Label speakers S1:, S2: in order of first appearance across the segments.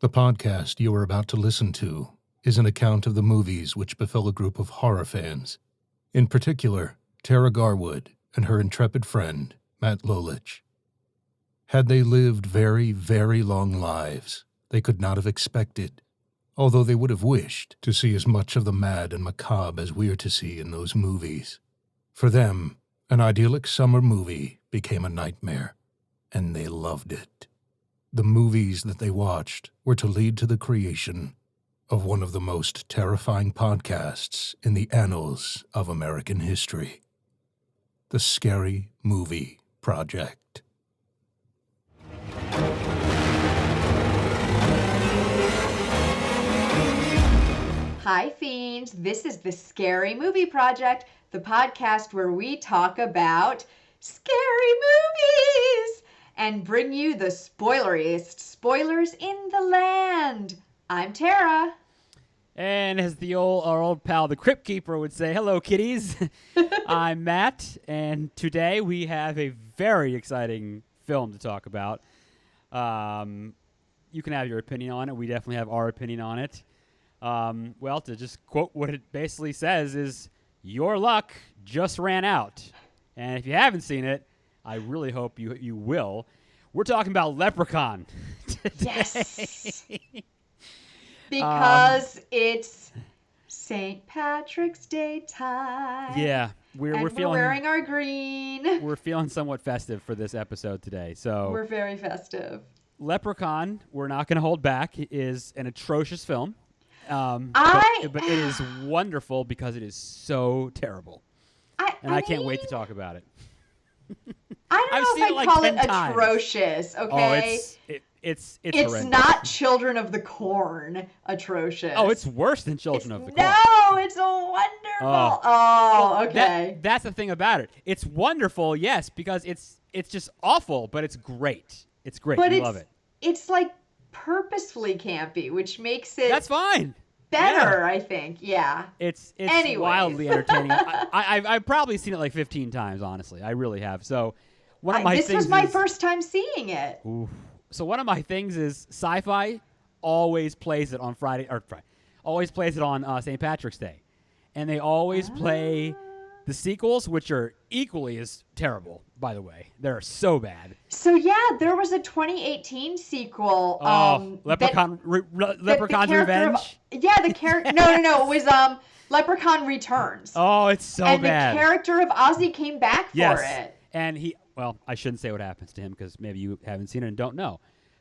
S1: The podcast you are about to listen to is an account of the movies which befell a group of horror fans, in particular, Tara Garwood and her intrepid friend, Matt Lolich. Had they lived very, very long lives, they could not have expected, although they would have wished, to see as much of the mad and macabre as we're to see in those movies. For them, an idyllic summer movie became a nightmare, and they loved it. The movies that they watched were to lead to the creation of one of the most terrifying podcasts in the annals of American history. The Scary Movie Project.
S2: Hi, Fiends. This is the Scary Movie Project, the podcast where we talk about scary movies and bring you the spoileriest spoilers in the land. I'm Tara.
S3: And as our old pal, the Crypt Keeper, would say, hello, kiddies. I'm Matt, and today we have a very exciting film to talk about. You can have your opinion on it. We definitely have our opinion on it. Well, to just quote what it basically says is, your luck just ran out. And if you haven't seen it, I really hope you will. We're talking about Leprechaun today.
S2: Yes. Because it's St. Patrick's Day time.
S3: Yeah, we're feeling,
S2: wearing our green.
S3: We're feeling somewhat festive for this episode today. So
S2: we're very festive.
S3: Leprechaun, we're not going to hold back, is an atrocious film. But it is wonderful because it is so terrible. I can't wait to talk about it.
S2: I don't know if I'd call it atrocious, okay?
S3: Oh, it's
S2: horrendous. Not Children of the Corn atrocious.
S3: Oh, it's worse than Children of the Corn.
S2: No, it's wonderful.
S3: Well,
S2: okay.
S3: That's the thing about it. It's wonderful, yes, because it's just awful, but it's great. It's great. I love it.
S2: It's like purposefully campy, which makes it
S3: That's fine.
S2: Better,
S3: yeah.
S2: I think. Yeah.
S3: It's wildly entertaining. I've probably seen it like 15 times, honestly. I really have. So one of my
S2: this was my first time seeing it.
S3: Oof. So one of my things is sci-fi always plays it on always plays it on St. Patrick's Day. And they always play the sequels, which are equally as terrible, by the way. They're so bad.
S2: So, yeah, there was a 2018 sequel.
S3: Leprechaun's Revenge?
S2: The character... No. It was Leprechaun Returns.
S3: Oh, it's so bad.
S2: And the character of Ozzy came back for it.
S3: And I shouldn't say what happens to him because maybe you haven't seen it and don't know.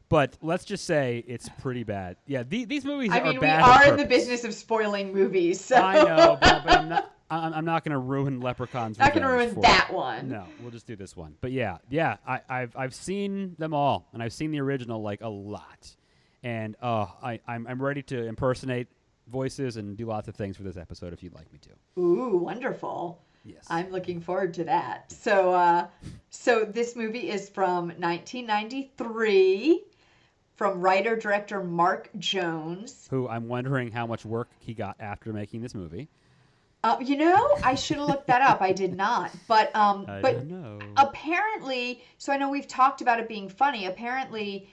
S3: But let's just say it's pretty bad. Yeah, these movies are bad.
S2: We are in the business of spoiling movies. So.
S3: I know, but I'm not going to ruin Leprechaun's Revenge.
S2: Not going to ruin that one.
S3: No, we'll just do this one. But yeah, I've seen them all, and I've seen the original like a lot, and I'm ready to impersonate voices and do lots of things for this episode if you'd like me to.
S2: Ooh, wonderful.
S3: Yes.
S2: I'm looking forward to that. So this movie is from 1993. From writer-director Mark Jones.
S3: Who I'm wondering how much work he got after making this movie.
S2: I should have looked that up. I did not. But
S3: don't know.
S2: Apparently, so I know we've talked about it being funny. Apparently,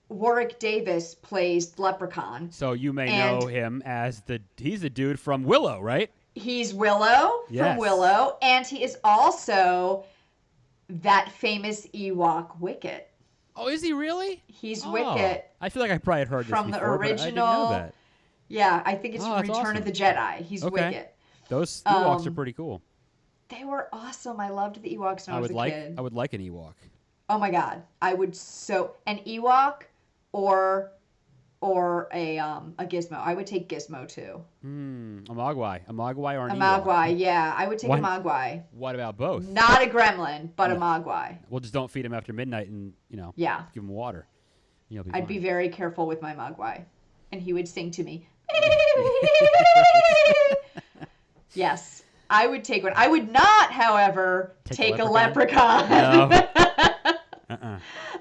S2: Warwick Davis plays Leprechaun.
S3: So you may know him as he's the dude from Willow, right?
S2: He's Willow from Willow. And he is also that famous Ewok Wicket.
S3: Oh, is he really?
S2: He's Wicket.
S3: I feel like I probably heard this
S2: from
S3: before,
S2: the original.
S3: But I didn't know that.
S2: Yeah, I think it's from Return of the Jedi. He's Wicket.
S3: Those Ewoks are pretty cool.
S2: They were awesome. I loved the Ewoks when I was a kid.
S3: I would like an Ewok.
S2: Oh my God, I would an Ewok or a Gizmo. I would take Gizmo too.
S3: A Mogwai or an Ewok.
S2: A Mogwai, yeah. I would take a Mogwai.
S3: What about both?
S2: Not a gremlin, but a Mogwai.
S3: Well, just don't feed him after midnight and, give him water.
S2: I'd be very careful with my Mogwai. And he would sing to me. Yes, I would take one. I would not, however, take a leprechaun.
S3: No.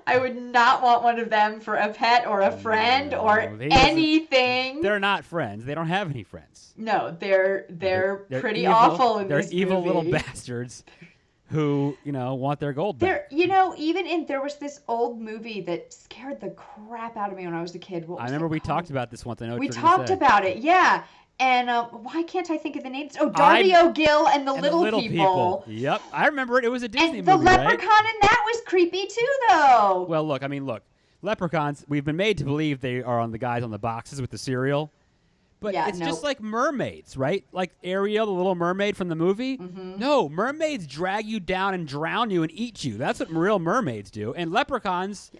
S2: I would not want one of them for a pet or a friend or anything.
S3: They're not friends. They don't have any friends.
S2: No, they're pretty
S3: evil.
S2: awful in this movie.
S3: They're evil little bastards who, want their gold back.
S2: There was this old movie that scared the crap out of me when I was a kid. What was
S3: I remember we
S2: called?
S3: talked about this once. I know what
S2: We
S3: you're gonna
S2: talked
S3: say.
S2: about it, yeah. And why can't I think of the names? Oh, Darby O'Gill and the Little People.
S3: Yep, I remember it. It was a Disney
S2: and the
S3: movie, right?
S2: Leprechaun in that was creepy too, though.
S3: Well, look. Leprechauns. We've been made to believe they are on the guys on the boxes with the cereal. But
S2: Yeah,
S3: it's
S2: nope.
S3: just like mermaids, right? Like Ariel, the little mermaid from the movie.
S2: Mm-hmm.
S3: No, mermaids drag you down and drown you and eat you. That's what real mermaids do. And leprechauns,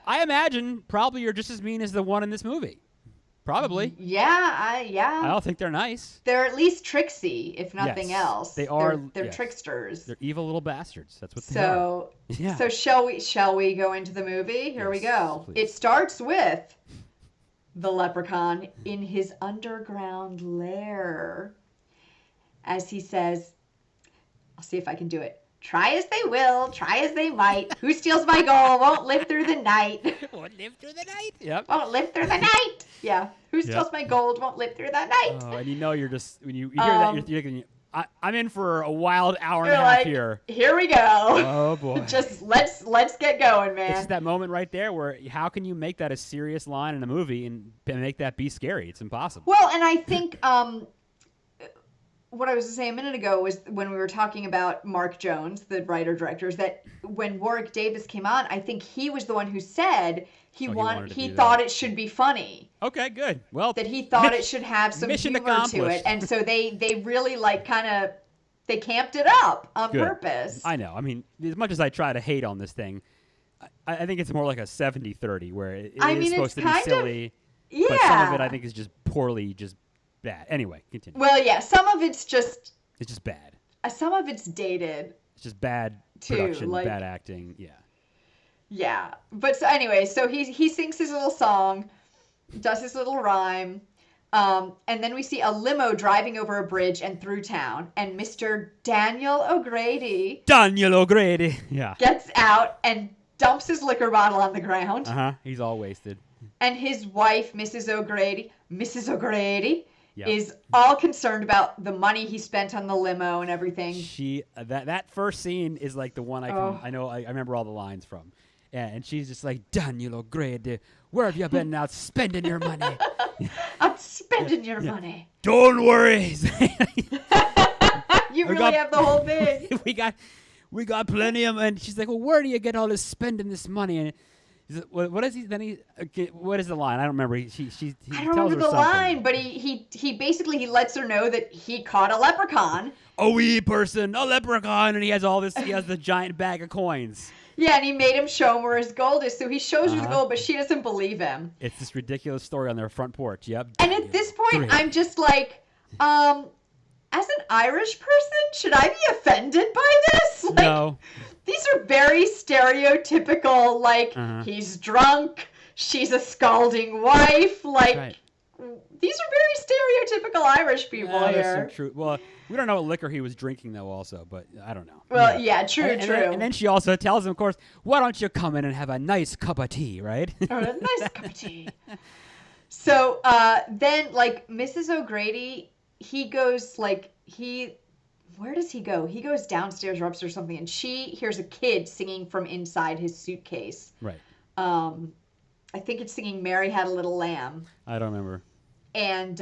S3: I imagine, probably are just as mean as the one in this movie. Probably.
S2: Yeah.
S3: I don't think they're nice.
S2: They're at least tricksy, if nothing
S3: Yes,
S2: else.
S3: they are.
S2: They're
S3: yes.
S2: tricksters.
S3: They're evil little bastards. That's what they are. Yeah.
S2: So shall we go into the movie? Here we
S3: Yes,
S2: go.
S3: please.
S2: It starts with the leprechaun in his underground lair. As he says, I'll see if I can do it. Try as they will, try as they might. Who steals my gold won't live through the night.
S3: Won't live through the night. Yep.
S2: Won't live through the night. Yeah. Who steals my gold won't live through the night.
S3: Oh, and you're just, when you hear that, you're thinking, I'm in for a wild hour and a
S2: You're
S3: half
S2: like,
S3: here.
S2: Here we go.
S3: Oh, boy.
S2: Just let's get going, man.
S3: It's just that moment right there where how can you make that a serious line in a movie and make that be scary? It's impossible.
S2: Well, and I think what I was going to say a minute ago was when we were talking about Mark Jones, the writer-director, is that when Warwick Davis came on, I think he was the one who said he thought it should be funny.
S3: Okay, good. Well,
S2: That he thought it should have some
S3: mission
S2: humor to
S3: accomplished.
S2: it. And so they really they camped it up on
S3: Good.
S2: purpose.
S3: I know. I mean, as much as I try to hate on this thing, I think it's more like a 70-30 where it is supposed to be silly. But some of it I think is just poorly, just bad. Anyway, continue.
S2: Well, yeah, some of it's just
S3: bad.
S2: some of it's dated.
S3: It's just bad
S2: Too,
S3: production,
S2: like-
S3: bad acting. Yeah.
S2: Yeah, but so anyway, so he sings his little song, does his little rhyme, and then we see a limo driving over a bridge and through town, and Mr. Daniel O'Grady
S3: Yeah.
S2: gets out and dumps his liquor bottle on the ground,
S3: He's all wasted.
S2: and his wife, Mrs. O'Grady,
S3: Yep.
S2: is all concerned about the money he spent on the limo and everything.
S3: She that first scene is like the one
S2: Oh.
S3: I remember all the lines from. Yeah, and she's just like, Daniel O'Grady, where have you been out spending your money?
S2: I'm spending your money.
S3: Don't worry.
S2: You really have the whole thing.
S3: we got plenty of, and she's like, well, where do you get all this spending this money? And he's like, what is he? Then what is the line? I don't remember. He
S2: I don't
S3: tells
S2: remember
S3: her
S2: the
S3: something.
S2: line, but he basically he lets her know that he caught a leprechaun.
S3: A wee person, a leprechaun, and he has all this. He has the giant bag of coins.
S2: Yeah, and he made him show him where his gold is. So he shows her the gold, but she doesn't believe him.
S3: It's this ridiculous story on their front porch. Yep.
S2: And at this point, I'm just like, as an Irish person, should I be offended by this? Like,
S3: No.
S2: These are very stereotypical, like, he's drunk, she's a scalding wife, like,
S3: Right.
S2: these are very stereotypical Irish people
S3: Yeah, there's
S2: here.
S3: some truth. Well, we don't know what liquor he was drinking though, also, but I don't know.
S2: Well, yeah, true.
S3: And then she also tells him, of course, why don't you come in and have a nice cup of tea, right?
S2: Or a nice cup of tea. So then, like, Mrs. O'Grady, he goes, like, where does he go? He goes downstairs or upstairs or something, and she hears a kid singing from inside his suitcase.
S3: Right.
S2: I think it's singing Mary Had a Little Lamb.
S3: I don't remember.
S2: And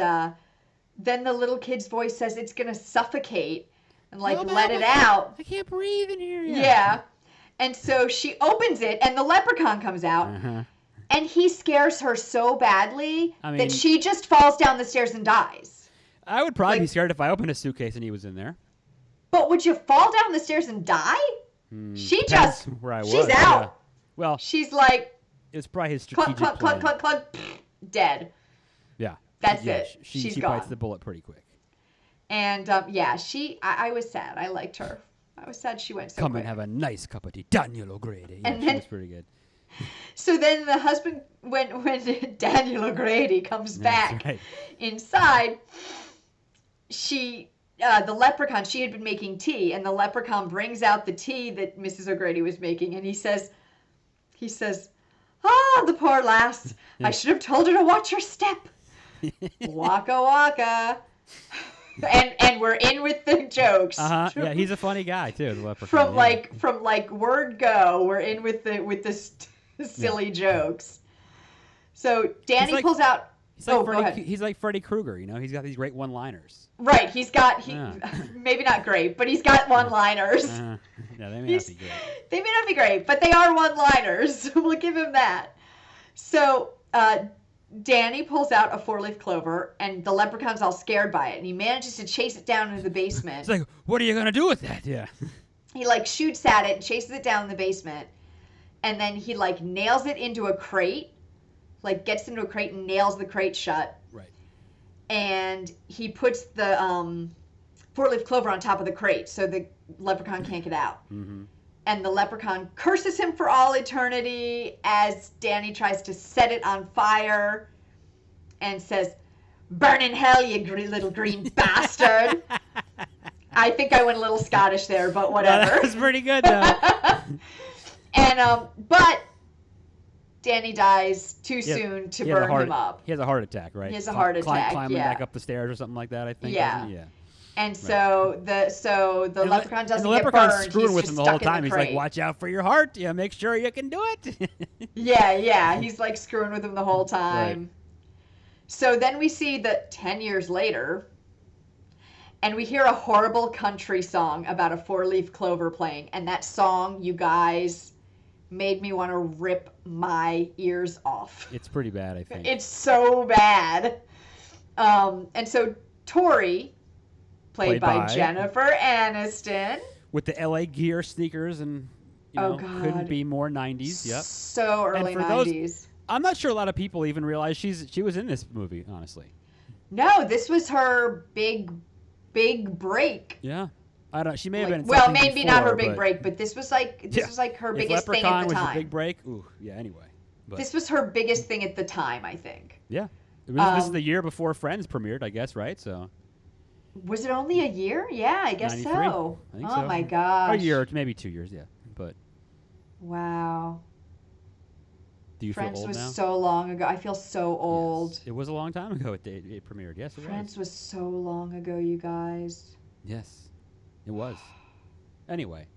S2: then the little kid's voice says it's going to suffocate and, like,
S3: Oh,
S2: let
S3: Mom,
S2: it out.
S3: I can't breathe in here.
S2: Yeah. And so she opens it, and the leprechaun comes out. And he scares her so badly that she just falls down the stairs and dies.
S3: I would probably be scared if I opened a suitcase and he was in there.
S2: But would you fall down the stairs and die? She
S3: Depends
S2: just,
S3: where I was.
S2: she's out.
S3: Yeah. Well,
S2: She's like,
S3: it was probably his
S2: clunk,
S3: strategic
S2: clunk,
S3: plan.
S2: clunk, clunk, clunk, pfft, dead.
S3: Yeah.
S2: That's
S3: Yeah,
S2: it. She's
S3: she
S2: gone.
S3: bites the bullet pretty quick.
S2: And yeah, I was sad. I liked her. I was sad she went so
S3: Come
S2: quick.
S3: and have a nice cup of tea. Daniel O'Grady. Yeah,
S2: And
S3: she
S2: then-
S3: was pretty good.
S2: So then the husband, when Daniel O'Grady comes back
S3: right.
S2: inside, the leprechaun, she had been making tea, and the leprechaun brings out the tea that Mrs. O'Grady was making, and he says, the poor lass, I should have told her to watch her step. Waka waka. and we're in with the jokes.
S3: Yeah, he's a funny guy too. The Leprechaun.
S2: From word go, we're in with the silly jokes. So Danny pulls out.
S3: He's like
S2: go ahead.
S3: He's like Freddy Krueger. He's got these great one-liners.
S2: Right, maybe not great, but he's got one-liners.
S3: Yeah, they may not be great.
S2: They may not be great, but they are one-liners. We'll give him that. So Danny pulls out a 4-leaf clover, and the leprechaun's all scared by it, and he manages to chase it down into the basement.
S3: It's like, what are you gonna do with that? Yeah.
S2: He shoots at it and chases it down in the basement, and then he nails it into a crate, gets into a crate and nails the crate shut.
S3: Right.
S2: And he puts the 4-leaf clover on top of the crate so the leprechaun can't get out.
S3: Mm-hmm.
S2: And the leprechaun curses him for all eternity as Danny tries to set it on fire and says, "Burn in hell, you little green bastard." I think I went a little Scottish there, but whatever.
S3: That was pretty good, though.
S2: And but Danny dies too soon to burn him up.
S3: He has a heart attack, right?
S2: He has a heart attack,
S3: climbing back up the stairs or something like that, I think.
S2: Yeah.
S3: Yeah.
S2: And so the leprechaun doesn't get
S3: leprechaun's
S2: burned.
S3: screwing
S2: He's
S3: with
S2: just
S3: him the whole
S2: stuck in
S3: time.
S2: the
S3: He's
S2: crate.
S3: like, "Watch out for your heart. Yeah, make sure you can do it."
S2: Yeah. He's screwing with him the whole time.
S3: Right.
S2: So then we see that 10 years later, and we hear a horrible country song about a 4-leaf clover playing. And that song, you guys, made me want to rip my ears off.
S3: It's pretty bad, I think.
S2: It's so bad. And so Tori, played by Jennifer Aniston.
S3: With the LA Gear sneakers and, couldn't be more 90s. Yep.
S2: So early 90s.
S3: I'm not sure a lot of people even realize she was in this movie, honestly.
S2: No, this was her big break.
S3: Yeah. I don't. She may have been. In
S2: well,
S3: something
S2: maybe
S3: before,
S2: not her big
S3: but
S2: break, but this was her biggest thing at the
S3: Leprechaun was
S2: time.
S3: a big break. Ooh, yeah. Anyway,
S2: this was her biggest thing at the time, I think.
S3: Yeah, this is the year before Friends premiered, I guess, right? So.
S2: Was it only a year? Yeah, I guess
S3: 93?
S2: so.
S3: I think
S2: oh
S3: so.
S2: my gosh.
S3: A year, maybe 2 years, yeah. But.
S2: Wow.
S3: Do you
S2: Friends
S3: feel old
S2: was
S3: now?
S2: so long ago. I feel so old.
S3: Yes. It was a long time ago it premiered. Yes, it
S2: Friends was so long ago, you guys.
S3: Yes, it was. Anyway,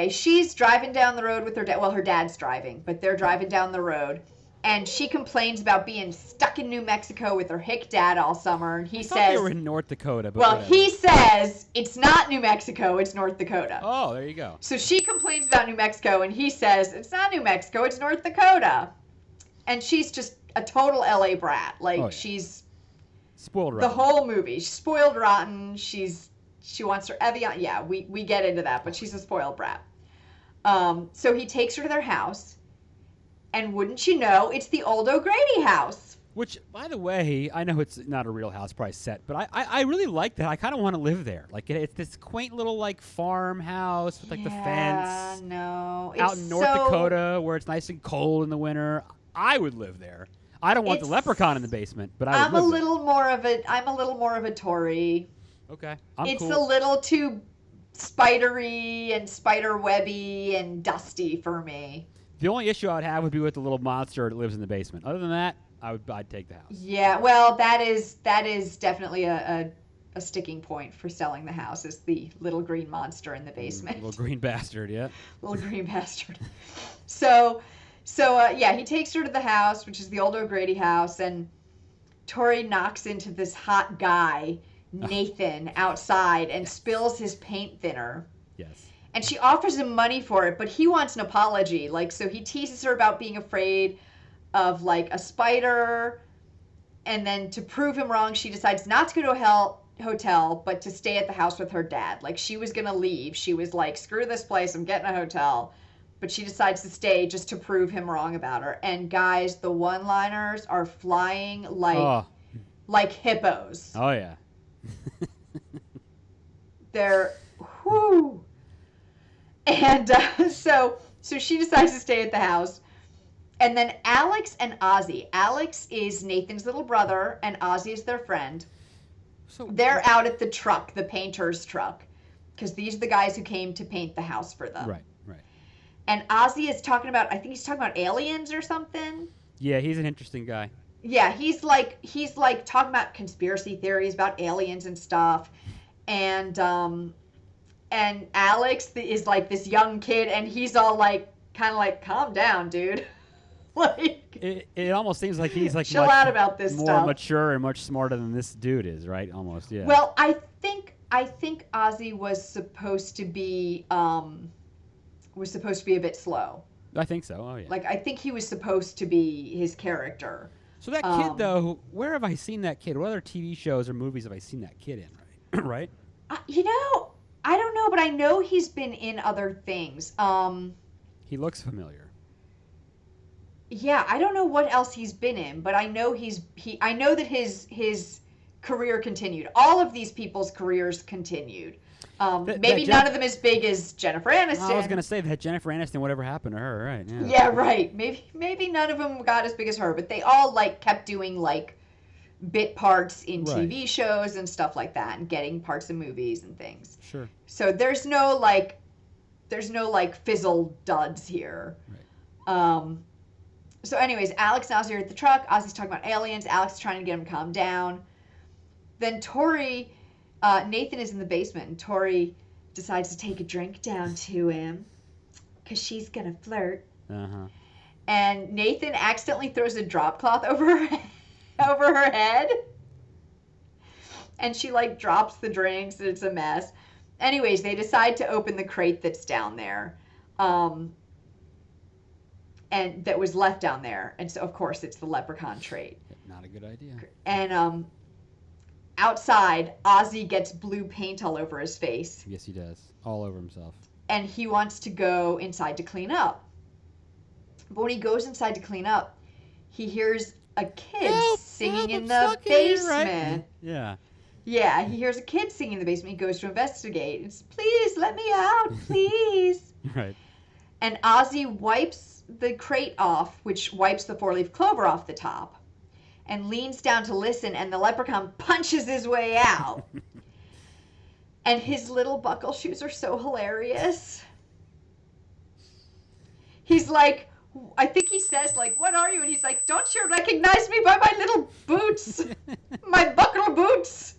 S2: she's driving down the road with her dad. Well, her dad's driving, but they're driving down the road. And she complains about being stuck in New Mexico with her hick dad all summer. And he says
S3: they were in North Dakota. But
S2: well,
S3: whatever.
S2: he says it's not New Mexico, it's North Dakota.
S3: Oh, there you go.
S2: So she complains about New Mexico, and he says it's not New Mexico, it's North Dakota. And she's just a total LA brat. She's
S3: spoiled rotten.
S2: The whole movie. She's spoiled rotten. She wants her Evian. Yeah, we get into that, but she's a spoiled brat. So he takes her to their house. And wouldn't you know, it's the old O'Grady house.
S3: Which, by the way, I know it's not a real house, probably set, but I really like that. I kind of want to live there. It's this quaint little farmhouse with the fence.
S2: No,
S3: out in North Dakota where it's nice and cold in the winter. I would live there. I don't want the leprechaun in the basement, but
S2: I'm a little more of a Tory.
S3: Okay,
S2: it's cool. A little too spidery and spider webby and dusty for me.
S3: The only issue I would have would be with the little monster that lives in the basement. Other than that, I'd take the house.
S2: Yeah, well, that is definitely a sticking point for selling the house, is the little green monster in the basement.
S3: Little green bastard, yeah.
S2: Little green bastard. So he takes her to the house, which is the old O'Grady house, and Tori knocks into this hot guy, Nathan, outside and spills his paint thinner.
S3: Yes.
S2: And she offers him money for it, but he wants an apology. So he teases her about being afraid of a spider, and then to prove him wrong, she decides not to go to a hotel, but to stay at the house with her dad. She was gonna leave. She was like, screw this place, I'm getting a hotel. But she decides to stay just to prove him wrong about her. And guys, the one-liners are flying like hippos.
S3: Oh yeah.
S2: They're whoo. And so she decides to stay at the house. And then Alex and Ozzy. Alex is Nathan's little brother, and Ozzy is their friend. So they're out at the truck, the painter's truck, because these are the guys who came to paint the house for them.
S3: Right.
S2: And Ozzy is talking about, I think he's talking about aliens or something.
S3: Yeah, he's an interesting guy.
S2: Yeah, he's like talking about conspiracy theories about aliens and stuff, and Alex is like this young kid, and he's all like, kind of like, calm down, dude. Like,
S3: it almost seems like he's like
S2: chill
S3: much
S2: out about this
S3: more
S2: stuff.
S3: mature and much smarter than this dude is, right? Almost, yeah.
S2: Well, I think Ozzy was supposed to be a bit slow.
S3: I think so. Oh yeah.
S2: Like, I think he was supposed to be his character.
S3: So that kid, though, where have I seen that kid? What other TV shows or movies have I seen that kid in? Right?
S2: You know, I don't know, but I know he's been in other things.
S3: He looks familiar.
S2: Yeah, I don't know what else he's been in, but I know I know that his career continued. All of these people's careers continued. Maybe none of them as big as Jennifer Aniston.
S3: I was gonna say that Jennifer Aniston, whatever happened to her, right? Yeah.
S2: Yeah, right. Maybe none of them got as big as her, but they all like kept doing like bit parts in TV shows and stuff like that, and getting parts in movies and things.
S3: Sure.
S2: So there's no like fizzle duds here.
S3: Right.
S2: So anyways, Alex and Ozzy are at the truck. Ozzy's talking about aliens. Alex is trying to get him to calm down. Then Tori, Nathan is in the basement, and Tori decides to take a drink down to him because she's going to flirt.
S3: Uh-huh.
S2: And Nathan accidentally throws a drop cloth over her head. And she like drops the drinks, and it's a mess. Anyways, they decide to open the crate that's down there. And that was left down there. And so, of course, it's the leprechaun trait.
S3: Not a good idea.
S2: And outside, Ozzy gets blue paint all over his face.
S3: Yes, he does. All over himself.
S2: And he wants to go inside to clean up. But when he goes inside to clean up, he hears a kid singing in the basement.
S3: Here, right? Yeah.
S2: Yeah, he hears a kid singing in the basement. He goes to investigate. It's, please, let me out, please.
S3: Right.
S2: And Ozzy wipes the crate off, which wipes the four-leaf clover off the top, and leans down to listen, and the leprechaun punches his way out. And his little buckle shoes are so hilarious. He's like, I think he says, like, what are you? And he's like, don't you recognize me by my little boots? My buckle boots.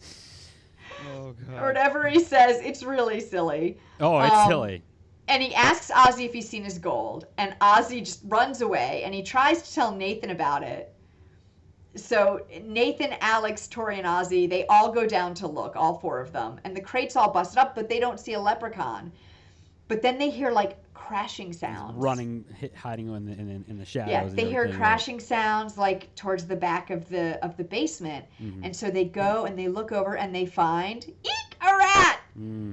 S3: Oh, God.
S2: Or whatever he says. It's really silly.
S3: Oh, it's silly.
S2: And he asks Ozzy if he's seen his gold. And Ozzy just runs away. And he tries to tell Nathan about it. So Nathan, Alex, Tori, and Ozzy, they all go down to look, all four of them. And the crate's all busted up, but they don't see a leprechaun. But then they hear, like, crashing sounds.
S3: Running, hiding in the shadows.
S2: Yeah, they hear crashing sounds, like, towards the back of the basement. Mm-hmm. And so they go and they look over and they find, eek, a rat!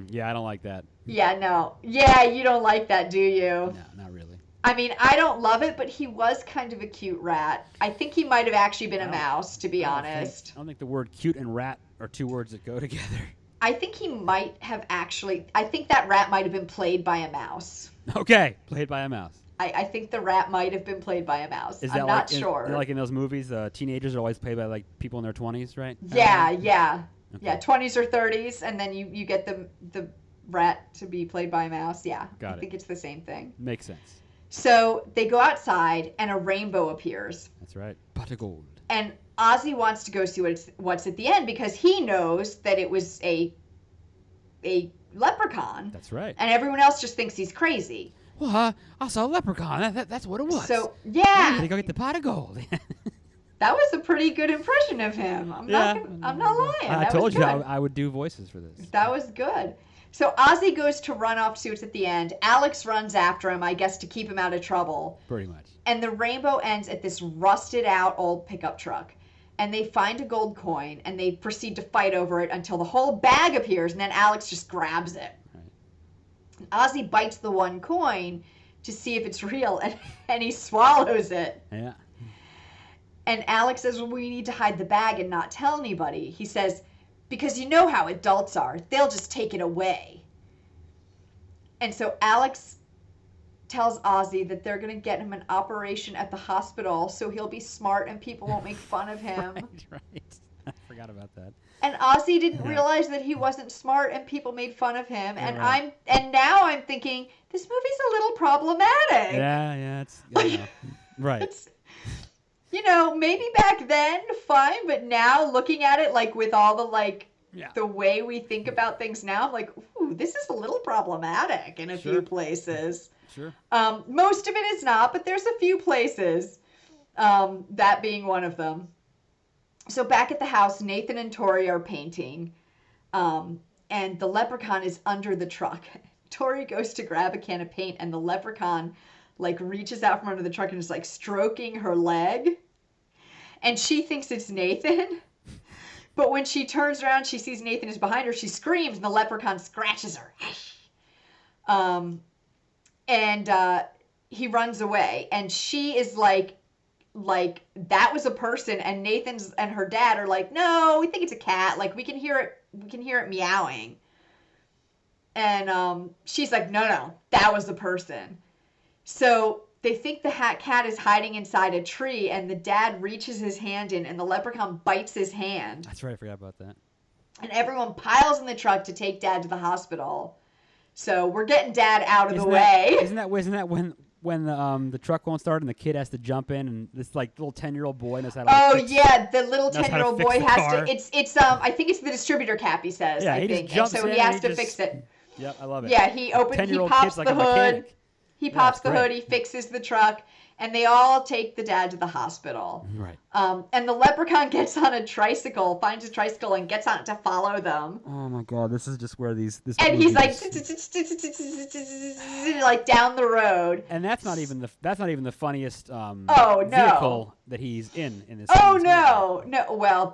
S3: Yeah, I don't like that.
S2: Yeah, no. Yeah, you don't like that, do you?
S3: No, not really.
S2: I mean, I don't love it, but he was kind of a cute rat. I think he might have actually been a mouse, to be honest.
S3: I don't think the word cute and rat are two words that go together.
S2: I think he might have actually... I think that rat might have been played by a mouse.
S3: Okay, played by a mouse.
S2: I think the rat might have been played by a mouse.
S3: Is that
S2: I'm not sure.
S3: Like in those movies, teenagers are always played by like people in their 20s, right?
S2: Yeah, yeah.
S3: Okay.
S2: Yeah, 20s or 30s, and then you get the rat to be played by a mouse. Yeah, I think it's the same thing.
S3: Makes sense.
S2: So they go outside, and a rainbow appears.
S3: That's right. Pot of gold.
S2: And Ozzy wants to go see what's at the end because he knows that it was a leprechaun.
S3: That's right.
S2: And everyone else just thinks he's crazy.
S3: Well, I saw a leprechaun. That's what it was.
S2: So, yeah.
S3: Gotta go get the pot of gold.
S2: That was a pretty good impression of him. I'm not lying.
S3: I told you I would do voices for this.
S2: That was good. So Ozzy goes to run off to see what's at the end. Alex runs after him, I guess, to keep him out of trouble.
S3: Pretty much.
S2: And the rainbow ends at this rusted out old pickup truck. And they find a gold coin, and they proceed to fight over it until the whole bag appears, and then Alex just grabs it. Right. And Ozzy bites the one coin to see if it's real, and he swallows it.
S3: Yeah.
S2: And Alex says, well, we need to hide the bag and not tell anybody. He says, because you know how adults are. They'll just take it away. And so Alex tells Ozzy that they're going to get him an operation at the hospital so he'll be smart and people won't make fun of him.
S3: Right. I forgot about that.
S2: And Ozzy didn't realize that he wasn't smart and people made fun of him.
S3: Yeah,
S2: and now I'm thinking, this movie's a little problematic.
S3: Yeah, it's right.
S2: You know, maybe back then, fine, but now looking at it like with all the like the way we think about things now, I'm like, ooh, this is a little problematic in a few places.
S3: Sure.
S2: Most of it is not, but there's a few places, that being one of them. So back at the house, Nathan and Tori are painting, and the leprechaun is under the truck. Tori goes to grab a can of paint, and the leprechaun like reaches out from under the truck and is like stroking her leg. And she thinks it's Nathan. But when she turns around, she sees Nathan is behind her. She screams, and the leprechaun scratches her. And he runs away. And she is like that was a person. And Nathan's and her dad are like, no, we think it's a cat. Like we can hear it. We can hear it meowing. And she's like, no, that was the person. So they think the cat is hiding inside a tree, and the dad reaches his hand in, and the leprechaun bites his hand.
S3: That's right, I forgot about that.
S2: And everyone piles in the truck to take Dad to the hospital. So we're getting Dad out of the way.
S3: Isn't that when the truck won't start and the kid has to jump in, and this like little 10-year-old boy knows how to
S2: the little 10-year-old boy has to. It's I think it's the distributor cap, he says.
S3: Yeah,
S2: I think. And so he has to fix it.
S3: Yep, I love it.
S2: Yeah, he pops the hood. He pops the hood, he fixes the truck, and they all take the dad to the hospital.
S3: Right.
S2: And the leprechaun gets on a tricycle, finds a tricycle, and gets on it to follow them.
S3: Oh my God, this is just where this.
S2: And he's like, like down the road.
S3: And that's not even the funniest vehicle that he's in this.
S2: Oh no, well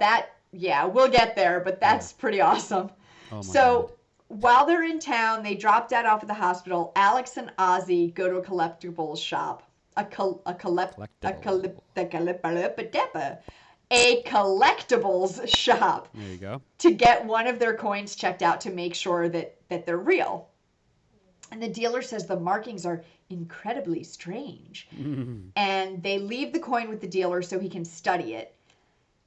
S2: we'll get there, but that's pretty awesome.
S3: Oh my
S2: God.
S3: God.
S2: While they're in town, they drop Dad off at the hospital. Alex and Ozzy go to a collectibles shop. A collectibles shop.
S3: There you go.
S2: To get one of their coins checked out to make sure that they're real. And the dealer says the markings are incredibly strange. And they leave the coin with the dealer so he can study it.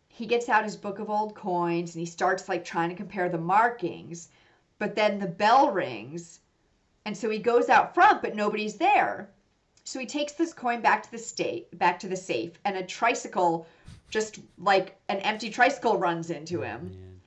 S2: He gets out his book of old coins and he starts like trying to compare the markings. But then the bell rings, and so he goes out front, but nobody's there. So he takes this coin back to the safe, and a tricycle, just like an empty tricycle, runs into him.
S3: Man.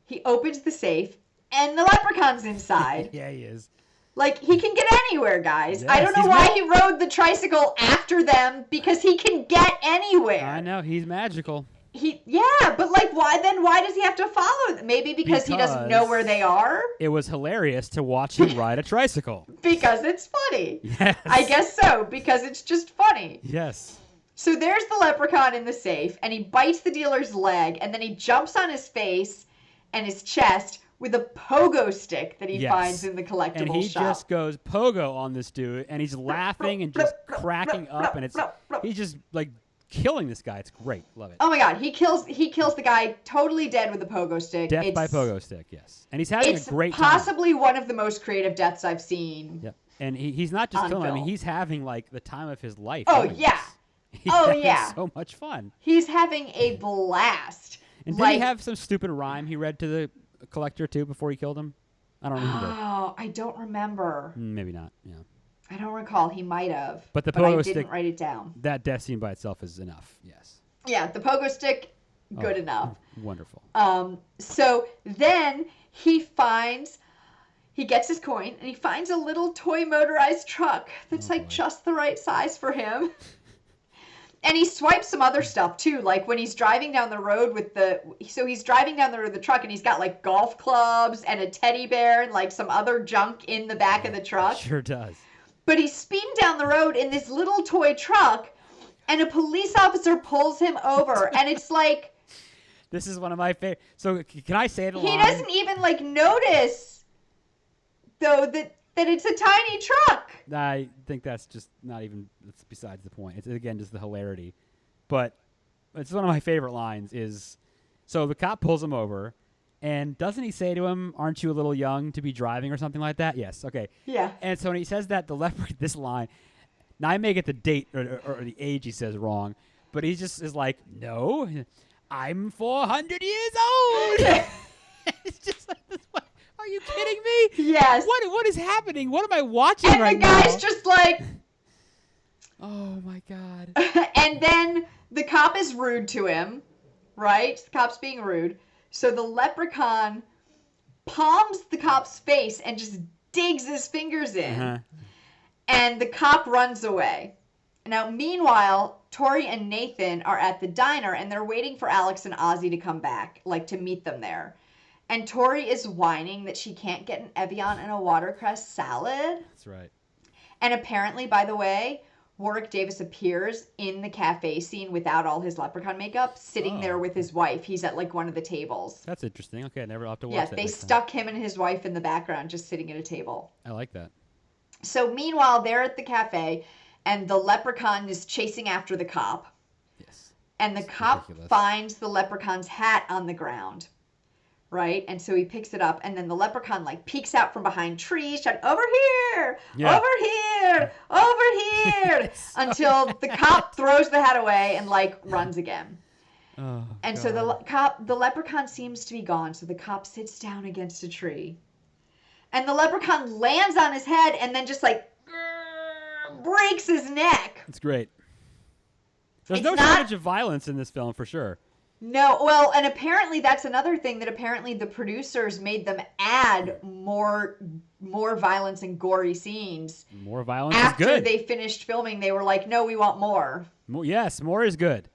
S2: He opens the safe, and the leprechaun's inside.
S3: Yeah, he is.
S2: Like, he can get anywhere, guys.
S3: Yes,
S2: I don't know why he rode the tricycle after them, because he can get anywhere.
S3: I know, he's magical.
S2: But like, why does he have to follow them? Maybe because he doesn't know where they are?
S3: It was hilarious to watch him ride a tricycle.
S2: Because it's funny.
S3: Yes.
S2: I guess so, because it's just funny.
S3: Yes.
S2: So there's the leprechaun in the safe, and he bites the dealer's leg, and then he jumps on his face and his chest with a pogo stick that he finds in the collectibles shop.
S3: And he just goes pogo on this dude, and he's laughing and just cracking up, and he's just like killing this guy. It's great. Love it.
S2: Oh my God. He kills the guy totally dead with a pogo stick.
S3: Death by pogo stick, yes. And he's having a great time.
S2: It's possibly one of the most creative deaths I've seen.
S3: Yep. And he's not just killing him. I mean, he's having like the time of his life.
S2: Oh, yeah.
S3: He's having so much fun.
S2: He's having a blast.
S3: And did he have some stupid rhyme he read to the collector too before he killed him? I don't remember.
S2: Oh, I don't remember.
S3: Maybe not. Yeah.
S2: I don't recall. He might have.
S3: But I
S2: didn't write it down.
S3: That death scene by itself is enough. Yes.
S2: Yeah, the pogo stick, good enough.
S3: Wonderful.
S2: So then he gets his coin, and he finds a little toy motorized truck that's just the right size for him. And he swipes some other stuff too, like when he's driving down the road with the truck, and he's got like golf clubs and a teddy bear and like some other junk in the back of the truck.
S3: Sure does.
S2: But he's speeding down the road in this little toy truck, and a police officer pulls him over, and it's like...
S3: This is one of my favorite... So, can I say the line?
S2: He doesn't even, like, notice, though, that it's a tiny truck.
S3: I think that's just not even... That's besides the point. It's, again, just the hilarity. But it's one of my favorite lines is... So, the cop pulls him over... And doesn't he say to him, "Aren't you a little young to be driving," or something like that? Yes. Okay.
S2: Yeah.
S3: And so when he says that, this line, now I may get the date or the age he says wrong, but he just is like, "No, I'm 400 years old." It's just like this. What, are you kidding me?
S2: Yes.
S3: What is happening? What am I watching
S2: right now? And
S3: the
S2: guy's just like,
S3: "Oh my God."
S2: And then the cop is rude to him, right? The cop's being rude. So the leprechaun palms the cop's face and just digs his fingers in.
S3: Uh-huh.
S2: And the cop runs away. Now, meanwhile, Tori and Nathan are at the diner and they're waiting for Alex and Ozzy to come back, like to meet them there. And Tori is whining that she can't get an Evian and a watercress salad.
S3: That's right.
S2: And apparently, by the way, Warwick Davis appears in the cafe scene without all his leprechaun makeup, sitting there with his wife. He's at like one of the tables.
S3: That's interesting. Okay, I never have to watch
S2: Yeah,
S3: that.
S2: they stuck him and his wife in the background, just sitting at a table.
S3: I like that.
S2: So meanwhile, they're at the cafe, and the leprechaun is chasing after the cop.
S3: Yes.
S2: And the cop finds the leprechaun's hat on the ground, right? And so he picks it up, and then the leprechaun like peeks out from behind trees, shouting, "Over here!
S3: Yeah.
S2: Over here! Over here!" until the cop throws the hat away and like runs again.
S3: Oh,
S2: And so the leprechaun seems to be gone. So the cop sits down against a tree, and the leprechaun lands on his head and then just like breaks his neck.
S3: It's great. There's
S2: It's
S3: no
S2: not-
S3: shortage of violence in this film for sure.
S2: No, well, and apparently that's another thing, that apparently the producers made them add more violence and gory scenes.
S3: More violence is
S2: After
S3: good.
S2: they finished filming, they were like, "No, we want more."
S3: Yes, more is good.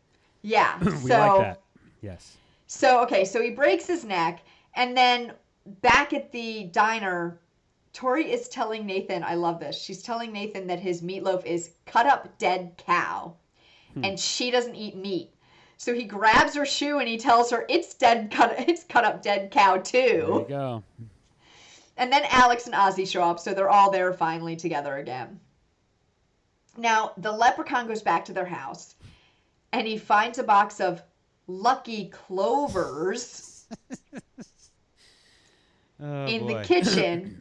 S2: Yeah.
S3: We like that. Yes.
S2: So, okay, so he breaks his neck, and then back at the diner, Tori is telling Nathan, I love this, she's telling Nathan that his meatloaf is cut up dead cow, and she doesn't eat meat. So he grabs her shoe and he tells her it's cut up dead cow too.
S3: There you go.
S2: And then Alex and Ozzy show up, so they're all there finally together again. Now, the leprechaun goes back to their house, and he finds a box of lucky clovers in the kitchen,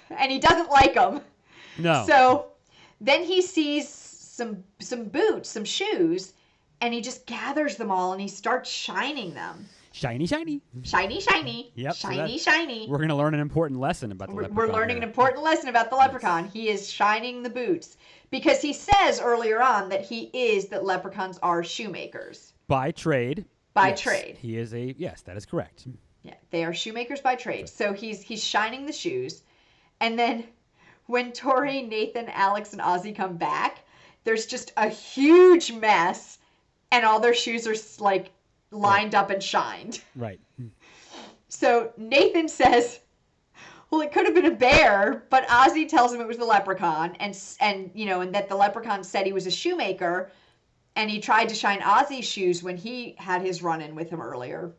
S2: and he doesn't like them.
S3: No.
S2: So then he sees some boots, some shoes, and he just gathers them all and he starts shining them.
S3: Shiny, shiny.
S2: Shiny, shiny.
S3: Yep, so
S2: Shiny, shiny.
S3: We're going to learn an important lesson about the leprechaun.
S2: We're learning
S3: here.
S2: an important lesson about the leprechaun. He is shining the boots because he says earlier on that leprechauns are shoemakers.
S3: By trade.
S2: By
S3: Yes,
S2: trade.
S3: He is yes, that is correct.
S2: Yeah, they are shoemakers by trade. So he's shining the shoes. And then when Tori, Nathan, Alex, and Ozzy come back, there's just a huge mess, and all their shoes are like lined up and shined.
S3: Right.
S2: So Nathan says, well, it could have been a bear, but Ozzy tells him it was the leprechaun, and that the leprechaun said he was a shoemaker, and he tried to shine Ozzy's shoes when he had his run-in with him earlier.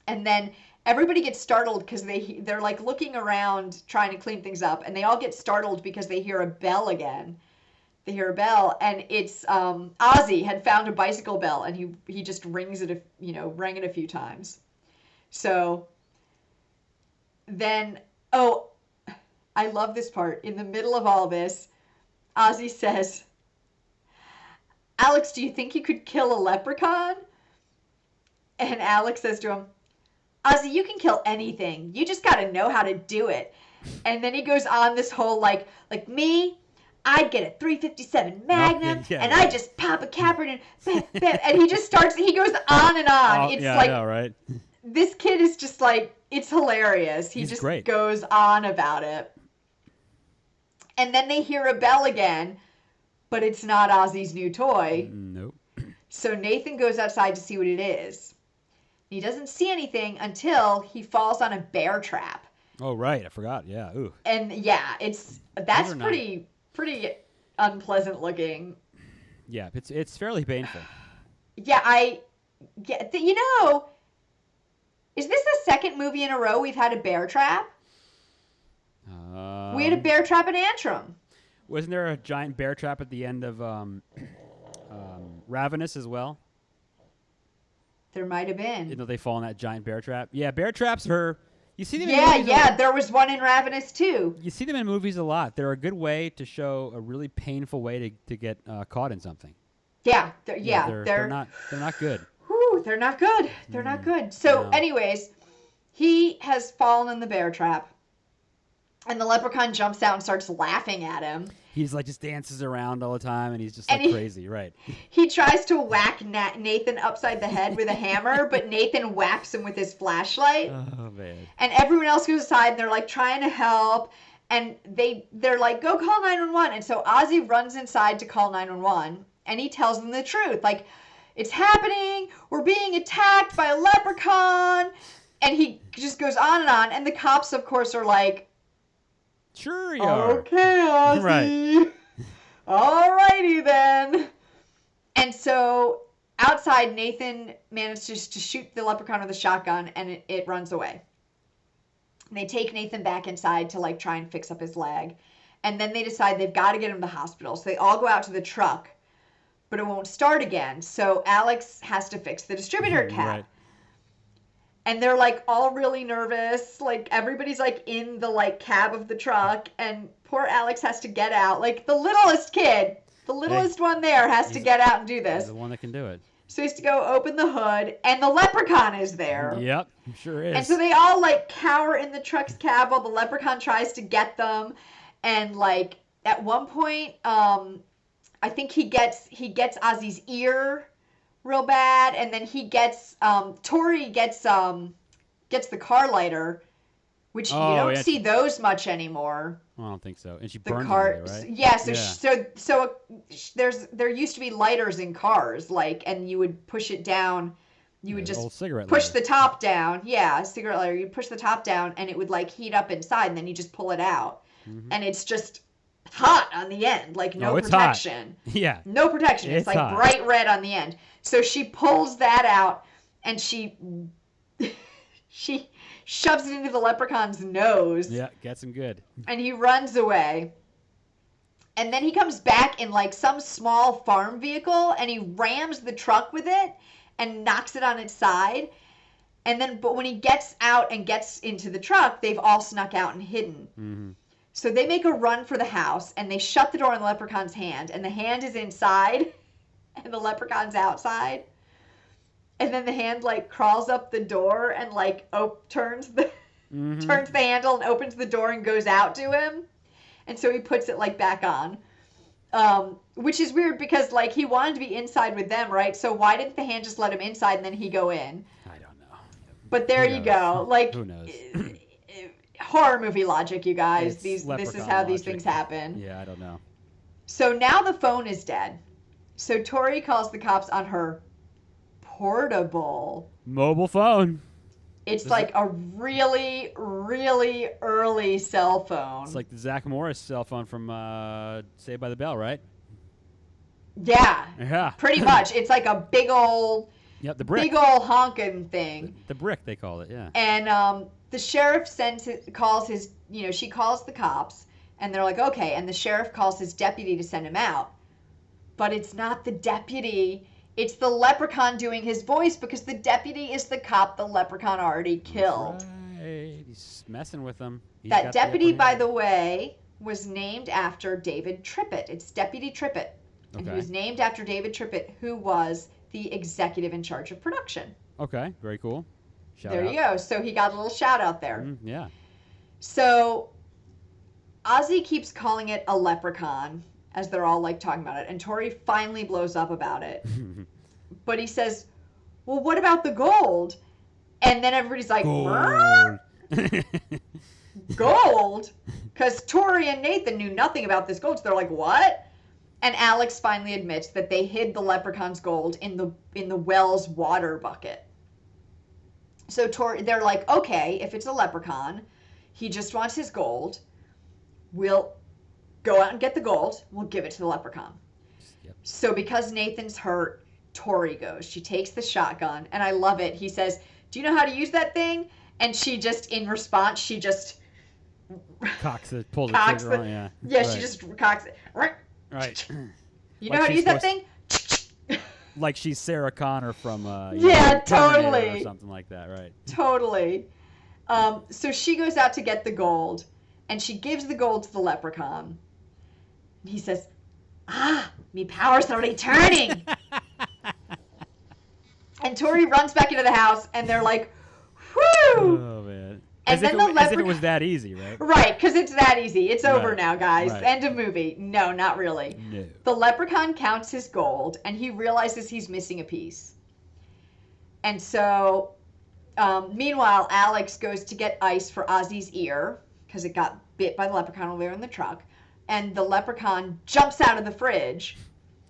S2: And then everybody gets startled because they're like looking around trying to clean things up, and they all get startled because they hear a bell again. They hear a bell, and it's Ozzy had found a bicycle bell, and he just rang it a few times. So then, I love this part. In the middle of all this, Ozzy says, "Alex, do you think you could kill a leprechaun?" And Alex says to him, "Ozzy, you can kill anything. You just got to know how to do it." And then he goes on this whole like me, I'd get a 357 Magnum, and I just pop a capper and he just starts. He goes on and on. It's like,
S3: I know, right?
S2: This kid is just like, it's hilarious. He just
S3: great.
S2: goes on about it. And then they hear a bell again, but it's not Ozzy's new toy.
S3: Nope.
S2: So Nathan goes outside to see what it is. He doesn't see anything until he falls on a bear trap.
S3: Oh, right. I forgot. Yeah. Ooh.
S2: And yeah, that's
S3: are
S2: pretty unpleasant looking.
S3: Yeah, it's fairly painful.
S2: Yeah, is this the second movie in a row we've had a bear trap? We had a bear trap in Antrim.
S3: Wasn't there a giant bear trap at the end of Ravenous as well?
S2: There might have been.
S3: You know, they fall in that giant bear trap. Yeah, bear traps are. You see them in movies.
S2: Yeah, there was one in Ravenous too.
S3: You see them in movies a lot. They're a good way to show a really painful way to get caught in something.
S2: Yeah,
S3: they're not good.
S2: Whew, they're not good. They're not good. So, anyways, he has fallen in the bear trap, and the leprechaun jumps out and starts laughing at him.
S3: He's like just dances around all the time, and he's just like crazy, right?
S2: He tries to whack Nathan upside the head with a hammer, but Nathan whacks him with his flashlight.
S3: Oh man!
S2: And everyone else goes aside, and they're like trying to help, and they're like, go call 911. And so Ozzy runs inside to call 911, and he tells them the truth, like, it's happening. We're being attacked by a leprechaun, and he just goes on, and the cops, of course, are like,
S3: sure you are.
S2: Okay, Ozzy.
S3: Right.
S2: Alrighty then. And so outside, Nathan manages to shoot the leprechaun with a shotgun, and it runs away. And they take Nathan back inside to like try and fix up his leg. And then they decide they've got to get him to the hospital. So they all go out to the truck, but it won't start again. So Alex has to fix the distributor cap.
S3: Right.
S2: And they're like all really nervous. Like everybody's like in the like cab of the truck, and poor Alex has to get out. Like the littlest kid, the littlest one there has to get out and do this.
S3: He's the one that can do it.
S2: So he has to go open the hood, and the leprechaun is there.
S3: Yep, sure is.
S2: And so they all like cower in the truck's cab while the leprechaun tries to get them. And like at one point, I think he gets Ozzy's ear real bad, and then he gets Tori gets the car lighter, which you don't see those much anymore.
S3: I don't think so. And she
S2: The
S3: burns
S2: car,
S3: it, right?
S2: yeah. So there used to be lighters in cars, like, and you would push it down. You would just push the top down. Yeah, cigarette lighter. You push the top down, and it would like heat up inside, and then you just pull it out, and it's just hot on the end, like no protection.
S3: Hot. Yeah.
S2: No protection. It's like
S3: hot.
S2: Bright red on the end. So she pulls that out, and she shoves it into the leprechaun's nose.
S3: Yeah, gets him good.
S2: And he runs away. And then he comes back in like some small farm vehicle, and he rams the truck with it and knocks it on its side. And then, but when he gets out and gets into the truck, they've all snuck out and hidden. Mm-hmm. So they make a run for the house, and they shut the door on the leprechaun's hand, and the hand is inside, and the leprechaun's outside. And then the hand like crawls up the door and like turns the handle and opens the door and goes out to him. And so he puts it like back on, which is weird because like he wanted to be inside with them, right? So why didn't the hand just let him inside and then he go in?
S3: I don't know.
S2: But there you go. Like,
S3: who knows?
S2: Horror movie logic, you guys. This is how these things happen.
S3: Yeah, I don't know.
S2: So now the phone is dead. So Tori calls the cops on her portable
S3: mobile phone.
S2: It's like a really, really early cell phone.
S3: It's like the Zach Morris cell phone from Saved by the Bell, right?
S2: Yeah.
S3: Yeah.
S2: Pretty much. It's like a big old,
S3: the brick.
S2: big old honking thing.
S3: The brick, they call it, yeah.
S2: And the sheriff calls she calls the cops, and they're like, okay. And the sheriff calls his deputy to send him out. But it's not the deputy. It's the leprechaun doing his voice because the deputy is the cop the leprechaun already killed.
S3: That's right. He's messing with them.
S2: That deputy, by the way, was named after David Trippett. It's Deputy Trippett. And he was named after David Trippett, who was the executive in charge of production.
S3: Okay, very cool. Shout
S2: there
S3: out.
S2: You go. So he got a little shout out there.
S3: Yeah.
S2: So Ozzy keeps calling it a leprechaun as they're all like talking about it. And Tori finally blows up about it. But he says, well, what about the gold? And then everybody's like,
S3: gold?
S2: Gold? Because Tori and Nathan knew nothing about this gold. So they're like, what? And Alex finally admits that they hid the leprechaun's gold in the well's water bucket. So they're like, okay, if it's a leprechaun, he just wants his gold. We'll go out and get the gold. We'll give it to the leprechaun. Yep. So because Nathan's hurt, Tori goes. She takes the shotgun, and I love it. He says, do you know how to use that thing? And she just, in response, she just...
S3: pulls the trigger on, yeah.
S2: Yeah, right. She just cocks it.
S3: Right.
S2: You know how to use that thing?
S3: Like she's Sarah Connor from
S2: totally,
S3: or something like that, right?
S2: Totally. So she goes out to get the gold, and she gives the gold to the leprechaun. He says, me power's already turning. And Tori runs back into the house, and they're like, whoo!
S3: Oh, man. As if it was that easy, right?
S2: Right, because it's that easy. It's over now, guys.
S3: Right.
S2: End of movie. No, not really.
S3: No.
S2: The leprechaun counts his gold, and he realizes he's missing a piece. And so, meanwhile, Alex goes to get ice for Ozzy's ear, because it got bit by the leprechaun while they were in the truck. And the leprechaun jumps out of the fridge.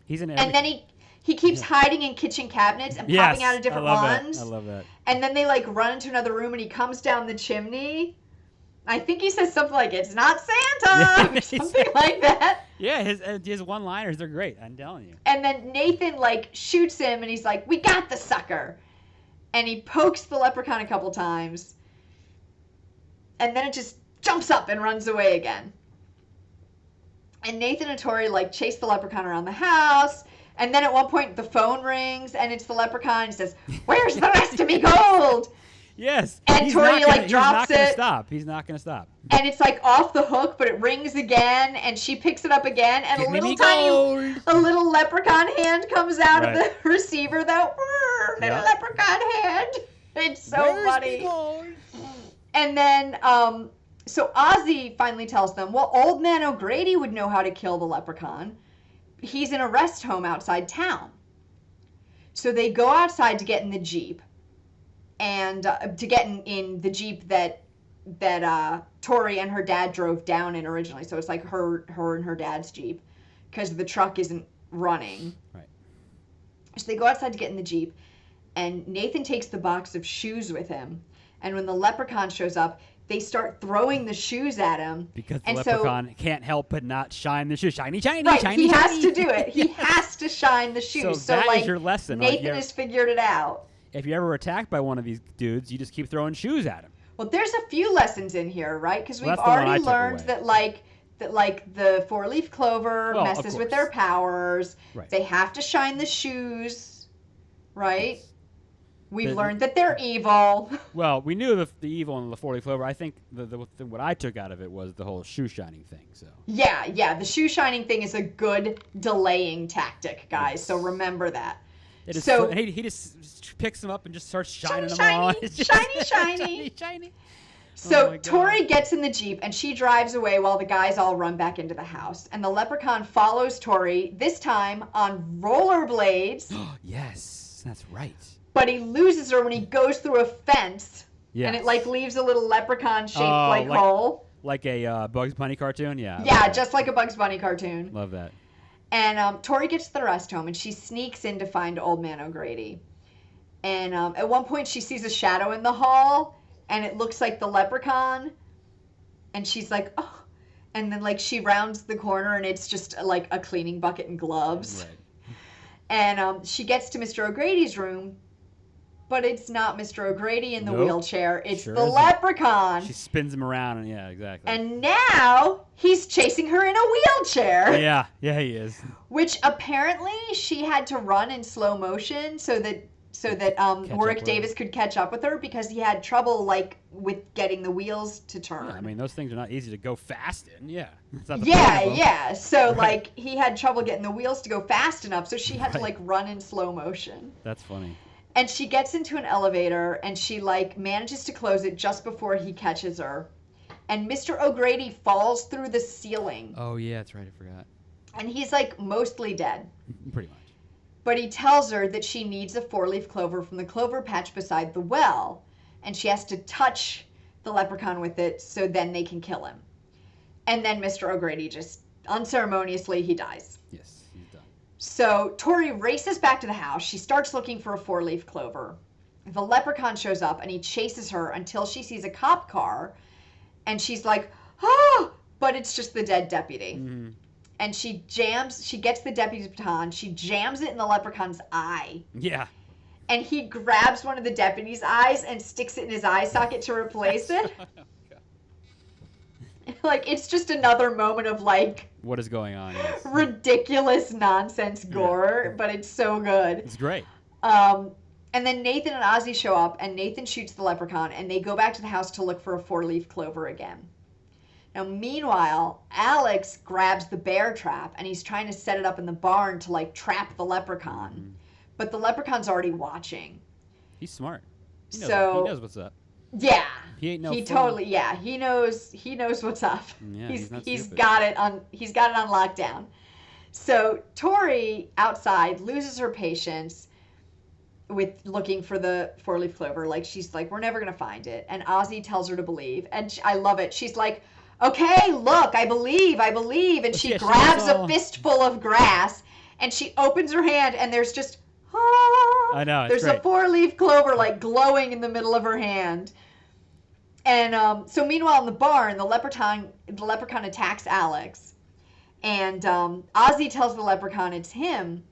S3: He's in
S2: and then he keeps hiding in kitchen cabinets and popping out of different ones.
S3: I love that.
S2: And then they like run into another room and he comes down the chimney. I think he says something like, "It's not Santa," or something like that.
S3: Yeah, his one-liners are great. I'm telling you.
S2: And then Nathan like shoots him and he's like, "We got the sucker." And he pokes the leprechaun a couple times. And then it just jumps up and runs away again. And Nathan and Tori like chase the leprechaun around the house. And then at one point the phone rings and it's the leprechaun. He says, "Where's the rest of me gold?"
S3: Yes.
S2: And Tori like drops it.
S3: He's not gonna stop.
S2: And it's like off the hook, but it rings again, and she picks it up again, and a little leprechaun hand comes out of the receiver, though. Little leprechaun hand. It's so funny. And then, so Ozzy finally tells them, well, Old Man O'Grady would know how to kill the leprechaun. He's in a rest home outside town. So they go outside to get in the Jeep. And to get in the Jeep that Tori and her dad drove down in originally. So it's like her and her dad's Jeep because the truck isn't running.
S3: Right.
S2: So they go outside to get in the Jeep, and Nathan takes the box of shoes with him. And when the leprechaun shows up, they start throwing the shoes at him.
S3: Because the leprechaun can't help but not shine the shoes. Shiny, shiny,
S2: right,
S3: shiny,
S2: he
S3: shiny.
S2: has to do it. He has to shine the shoes.
S3: So that is your lesson.
S2: Nathan has figured it out.
S3: If you're ever attacked by one of these dudes, you just keep throwing shoes at him.
S2: Well, there's a few lessons in here, right? Because we've already learned that the four-leaf clover messes with their powers.
S3: Right.
S2: They have to shine the shoes, right? We've learned that they're evil.
S3: Well, we knew the evil in the four-leaf clover. I think what I took out of it was the whole shoe shining thing. So
S2: yeah, the shoe shining thing is a good delaying tactic, guys. Yes. So remember that.
S3: He just picks them up and just starts shining them on. Shiny.
S2: So Tori gets in the Jeep and she drives away while the guys all run back into the house. And the leprechaun follows Tori, this time on rollerblades.
S3: Yes, that's right.
S2: But he loses her when he goes through a fence.
S3: Yes.
S2: And it like leaves a little leprechaun-shaped hole.
S3: Like a Bugs Bunny cartoon? Yeah.
S2: Yeah, just like a Bugs Bunny cartoon.
S3: Love that.
S2: And Tori gets to the rest home, and she sneaks in to find Old Man O'Grady. And at one point, she sees a shadow in the hall, and it looks like the leprechaun. And she's like, oh. And then, like, she rounds the corner, and it's just, like, a cleaning bucket and gloves.
S3: Right.
S2: And she gets to Mr. O'Grady's room, but it's not Mr. O'Grady in the wheelchair. It's the leprechaun.
S3: She spins him around, and yeah, exactly.
S2: And now he's chasing her in a wheelchair.
S3: Yeah, he is.
S2: Which apparently she had to run in slow motion so that Warwick Davis could catch up with her because he had trouble like with getting the wheels to turn.
S3: Yeah, I mean, those things are not easy to go fast in. Yeah.
S2: Yeah. So like he had trouble getting the wheels to go fast enough, so she had to like run in slow motion.
S3: That's funny.
S2: And she gets into an elevator and she like manages to close it just before he catches her. And Mr. O'Grady falls through the ceiling.
S3: Oh yeah, that's right. I forgot.
S2: And he's like mostly dead.
S3: Pretty much.
S2: But he tells her that she needs a four-leaf clover from the clover patch beside the well. And she has to touch the leprechaun with it so then they can kill him. And then Mr. O'Grady just unceremoniously, he dies.
S3: Yes, he's done.
S2: So Tori races back to the house. She starts looking for a four-leaf clover. The leprechaun shows up and he chases her until she sees a cop car. And she's like, oh, but it's just the dead deputy. Mm-hmm. And she gets the deputy's baton, she jams it in the leprechaun's eye.
S3: Yeah.
S2: And he grabs one of the deputy's eyes and sticks it in his eye socket to replace it. Like, it's just another moment of, like...
S3: what is going on? Yes.
S2: Ridiculous nonsense gore, but it's so good.
S3: It's great.
S2: And then Nathan and Ozzy show up, and Nathan shoots the leprechaun, and they go back to the house to look for a four-leaf clover again. Now, meanwhile, Alex grabs the bear trap, and he's trying to set it up in the barn to, like, trap the leprechaun. Mm-hmm. But the leprechaun's already watching.
S3: He's smart. He
S2: knows
S3: what's up.
S2: Yeah.
S3: He ain't no
S2: He
S3: fool.
S2: totally, yeah. He knows what's up.
S3: Yeah,
S2: he's
S3: not
S2: he's
S3: stupid.
S2: got it on lockdown. So Tori outside loses her patience with looking for the four-leaf clover. Like, she's like, we're never gonna find it. And Ozzy tells her to believe, and I love it. She's like, okay, look, I believe. And she
S3: Yeah, she
S2: grabs
S3: was
S2: a
S3: all-
S2: fistful of grass, and she opens her hand, and there's just
S3: I know, it's
S2: there's
S3: great.
S2: a four-leaf clover like glowing in the middle of her hand. And so meanwhile in the barn, the leprechaun attacks Alex, and Ozzy tells the leprechaun it's him.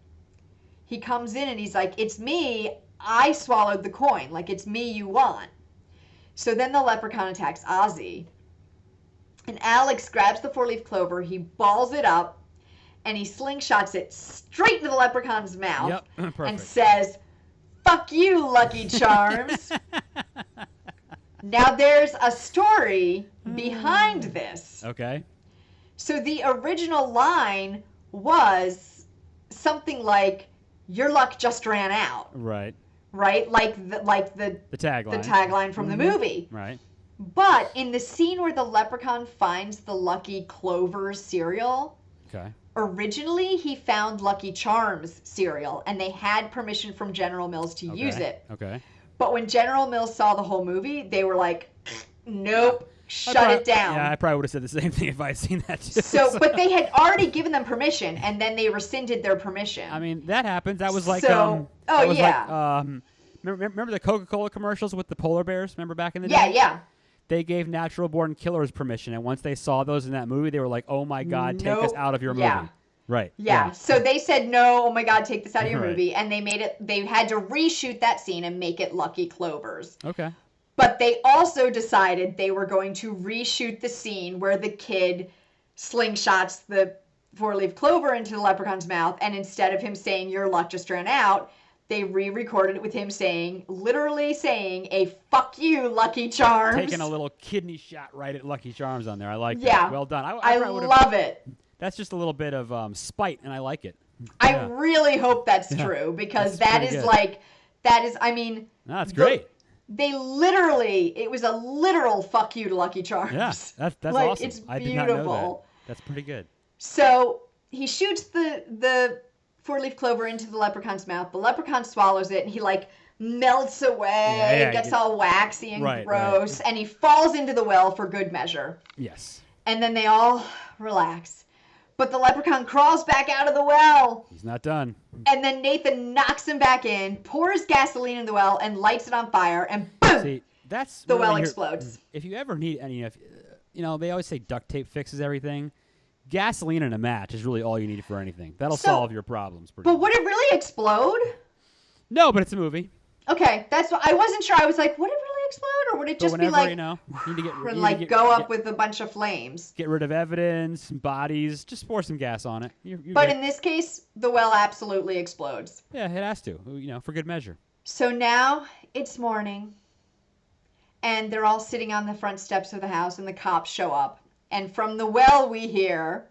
S2: He comes in and he's like, it's me, I swallowed the coin, like, it's me you want. So then the leprechaun attacks Ozzy, and Alex grabs the four-leaf clover, he balls it up, and he slingshots it straight into the leprechaun's mouth.
S3: Yep, perfect.
S2: And says, fuck you, Lucky Charms. Now there's a story behind this.
S3: Okay.
S2: So the original line was something like, your luck just ran out,
S3: Right.
S2: right? Like the
S3: tagline.
S2: The tagline from the movie.
S3: Right.
S2: But in the scene where the leprechaun finds the Lucky Clover cereal,
S3: Okay.
S2: originally he found Lucky Charms cereal, and they had permission from General Mills to use it.
S3: Okay.
S2: But when General Mills saw the whole movie, they were like, nope, shut it down.
S3: Yeah, I probably would have said the same thing if I'd seen that too.
S2: So, but they had already given them permission, and then they rescinded their permission.
S3: I mean, that happens. That was like,
S2: So-
S3: that was
S2: yeah.
S3: like, remember the Coca-Cola commercials with the polar bears? Remember back in the
S2: Yeah,
S3: day?
S2: yeah.
S3: They gave natural born killers permission, and once they saw those in that movie, they were like, "Oh my God, take us
S2: Nope.
S3: out of your movie."
S2: Yeah.
S3: Right.
S2: Yeah. So they said, no, oh my God, take this out of your
S3: Right.
S2: movie. And they had to reshoot that scene and make it Lucky Clovers.
S3: Okay.
S2: But they also decided they were going to reshoot the scene where the kid slingshots the four-leaf clover into the leprechaun's mouth, and instead of him saying, your luck just ran out, they re-recorded it with him literally saying a fuck you, Lucky Charms.
S3: Taking a little kidney shot right at Lucky Charms on there. I like
S2: Yeah.
S3: that. Well done.
S2: I love it.
S3: That's just a little bit of spite, and I like it.
S2: I
S3: Yeah.
S2: really hope that's
S3: Yeah.
S2: true, because
S3: That's
S2: that
S3: pretty
S2: is
S3: good.
S2: I mean.
S3: No, that's great.
S2: It was a literal fuck you to Lucky Charms.
S3: Yeah, that's
S2: like,
S3: awesome.
S2: It's
S3: I did not know that.
S2: beautiful.
S3: That's pretty good.
S2: So he shoots the four-leaf clover into the leprechaun's mouth. The leprechaun swallows it, and he like melts away,
S3: Yeah,
S2: gets all waxy and
S3: Right,
S2: gross, and he falls into the well for good measure.
S3: Yes.
S2: And then they all relax. But the leprechaun crawls back out of the well.
S3: He's not done.
S2: And then Nathan knocks him back in, pours gasoline in the well, and lights it on fire, and boom!
S3: See, that's
S2: The
S3: really
S2: well
S3: your-
S2: explodes.
S3: If you ever need any, they always say duct tape fixes everything. Gasoline and a match is really all you need for anything. That'll
S2: So-
S3: solve your problems. Pretty
S2: But
S3: much.
S2: would it really explode?
S3: No, but it's a movie.
S2: Okay, that's what I wasn't sure. I was like, would it really explode, or would it
S3: But
S2: just be
S3: whenever,
S2: like,
S3: you need to get, you need
S2: and
S3: to
S2: like
S3: get-
S2: go up
S3: get-
S2: with a bunch of flames?
S3: Get rid of evidence, bodies. Just pour some gas on it. You're
S2: But
S3: good.
S2: in this case, the well absolutely explodes.
S3: Yeah, it has to. For good measure.
S2: So now it's morning, and they're all sitting on the front steps of the house, and the cops show up. And from the well, we hear,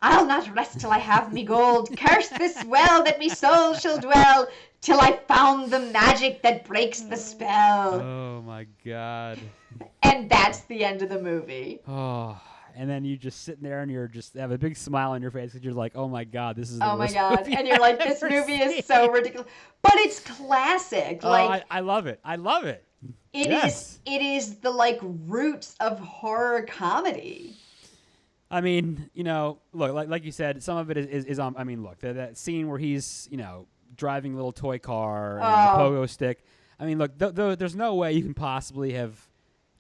S2: I'll not rest till I have me gold. Curse this well that me soul shall dwell, till I found the magic that breaks the spell.
S3: Oh my God.
S2: And that's the end of the movie.
S3: Oh. And then you just sitting there and you're just have a big smile on your face because you're like, oh my God, this is the
S2: Oh my
S3: worst
S2: God.
S3: movie
S2: And you're like,
S3: I've
S2: this
S3: ever
S2: movie is
S3: seen."
S2: so ridiculous. But it's classic.
S3: Oh,
S2: Like,
S3: I love it. I love it.
S2: it is the like roots of horror comedy.
S3: I mean, look, like you said, some of it is on. I mean, look, that scene where he's, driving a little toy car and the pogo stick. I mean, look, there's no way you can possibly have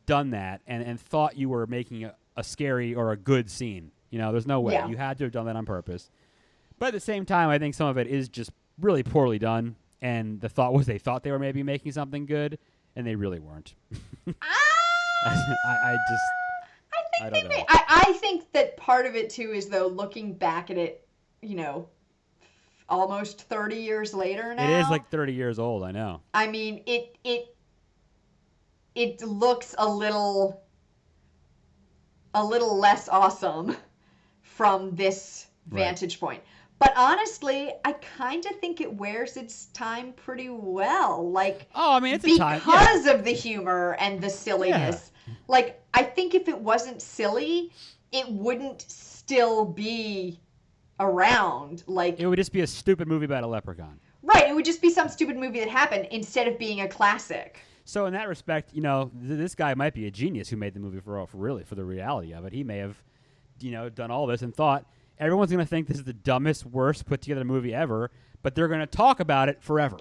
S3: done that and thought you were making a scary or a good scene. There's no way.
S2: Yeah.
S3: You had to have done that on purpose. But at the same time, I think some of it is just really poorly done. And the thought was they thought they were maybe making something good, and they really weren't. I don't know.
S2: I think that part of it too is though looking back at it, almost 30 years later now.
S3: It is like 30 years old. I know.
S2: I mean, it looks a little less awesome from this vantage point. But honestly, I kind of think it wears its time pretty well. Like,
S3: Oh, I mean, it's a time.
S2: because of the humor and the silliness.
S3: Yeah.
S2: Like, I think if it wasn't silly, it wouldn't still be around. Like,
S3: It would just be a stupid movie about a leprechaun.
S2: right, it would just be some stupid movie that happened instead of being a classic.
S3: So in that respect, you know, this guy might be a genius who made the movie for the reality of it. He may have, you know, done all this and thought everyone's going to think this is the dumbest, worst put together movie ever, but they're going to talk about it forever.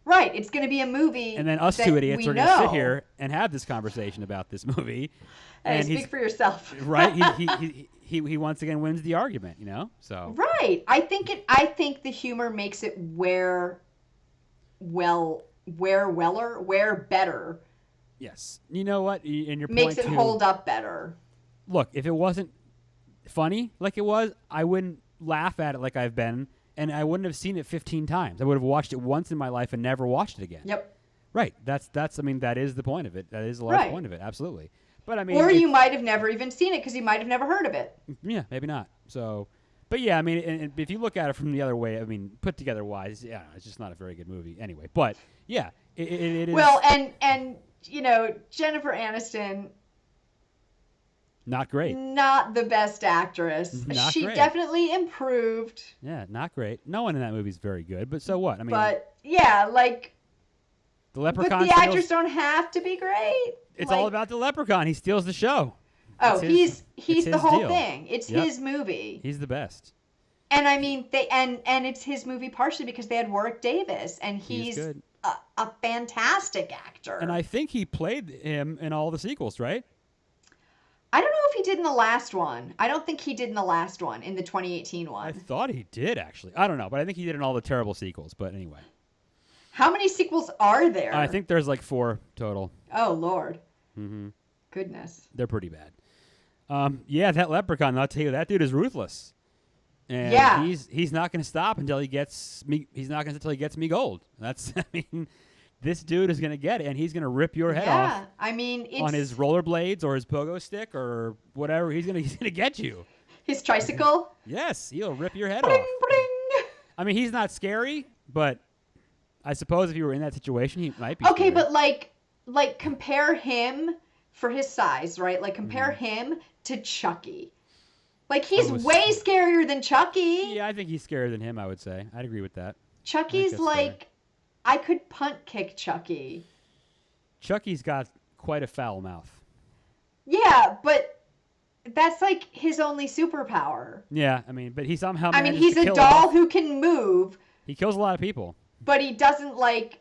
S2: Right, it's going to be a movie.
S3: And then us two idiots are going to sit here and have this conversation about this movie.
S2: Hey,
S3: and
S2: speak for yourself.
S3: Right? He once again wins the argument, you know? So
S2: right. I think the humor makes it wear better.
S3: yes. You know what? And your
S2: Makes
S3: point
S2: it
S3: too,
S2: hold up better.
S3: Look, if it wasn't funny like it was, I wouldn't laugh at it like I've been, and I wouldn't have seen it 15 times. I would have watched it once in my life and never watched it again.
S2: Yep.
S3: Right. That's I mean, that is the point of it. That is the large point of it. Absolutely. But I mean,
S2: or you might have never even seen it because you might have never heard of it.
S3: Yeah, maybe not. So, but yeah, I mean, and if you look at it from the other way, I mean, put together wise, yeah, it's just not a very good movie anyway. But yeah, it is.
S2: Well, and you know, Jennifer Aniston,
S3: not great.
S2: not the best actress.
S3: Not
S2: she
S3: great.
S2: definitely improved.
S3: Yeah, not great. No one in that movie is very good. But so what? I mean,
S2: But yeah, like
S3: the leprechaun.
S2: But the actors don't have to be great.
S3: It's
S2: like,
S3: all about the leprechaun. He steals the show.
S2: Oh,
S3: It's
S2: he's the
S3: his
S2: whole
S3: deal.
S2: thing. It's
S3: Yep.
S2: his movie.
S3: He's the best.
S2: And I mean, and it's his movie partially because they had Warwick Davis, and he's
S3: good.
S2: a fantastic actor.
S3: And I think he played him in all the sequels, right?
S2: I don't know if he did in the last one. I don't think he did in the last one, in the 2018 one.
S3: I thought he did actually. I don't know, but I think he did in all the terrible sequels. But anyway,
S2: How many sequels are there?
S3: I think there's like 4 total.
S2: Oh, Lord.
S3: Mm-hmm.
S2: Goodness.
S3: They're pretty bad. Yeah, that leprechaun. I'll tell you, that dude is ruthless. And
S2: Yeah.
S3: he's not going to stop until he gets me. He's not going to until he gets me gold. That's. I mean, this dude is going to get it, and he's going to rip your head off
S2: Yeah, I mean, it's
S3: on his rollerblades or his pogo stick or whatever. He's gonna get you.
S2: his tricycle.
S3: Yes, he'll rip your head
S2: Bring,
S3: off.
S2: bring.
S3: I mean, he's not scary, but I suppose if you were in that situation, he might be.
S2: Okay,
S3: scary.
S2: but like compare him for his size, right? Like compare him to Chucky. Like he's way scarier than Chucky.
S3: Yeah, I think he's scarier than him. I would say. I'd agree with that.
S2: Chucky's
S3: that's
S2: like, I could punt kick Chucky.
S3: Chucky's got quite a foul mouth.
S2: Yeah, but that's like his only superpower.
S3: Yeah, I mean, but he somehow.
S2: I mean,
S3: manages
S2: he's
S3: to
S2: a
S3: kill
S2: doll
S3: enough.
S2: who can move,
S3: He kills a lot of people.
S2: but he doesn't like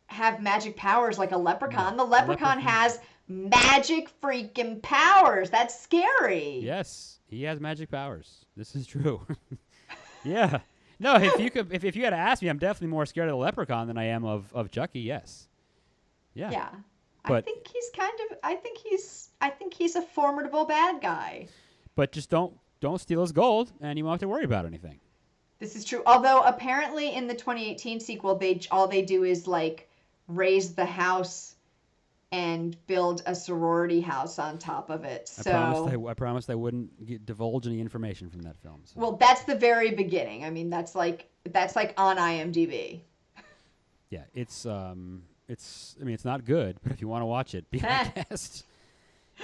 S2: have magic powers like a leprechaun.
S3: No,
S2: The leprechaun has magic freaking powers. That's scary.
S3: Yes, he has magic powers. This is true. Yeah. No, if you had to ask me, I'm definitely more scared of the leprechaun than I am of Chucky. Yes. Yeah.
S2: Yeah.
S3: But-
S2: I think he's a formidable bad guy.
S3: But just don't steal his gold, and you won't have to worry about anything.
S2: This is true. Although apparently in the 2018 sequel, all they do is like raise the house and build a sorority house on top of it. So
S3: I promised I wouldn't divulge any information from that film. So.
S2: well, that's the very beginning. I mean, that's like on IMDb.
S3: Yeah, it's not good, but if you want to watch it, be my guest.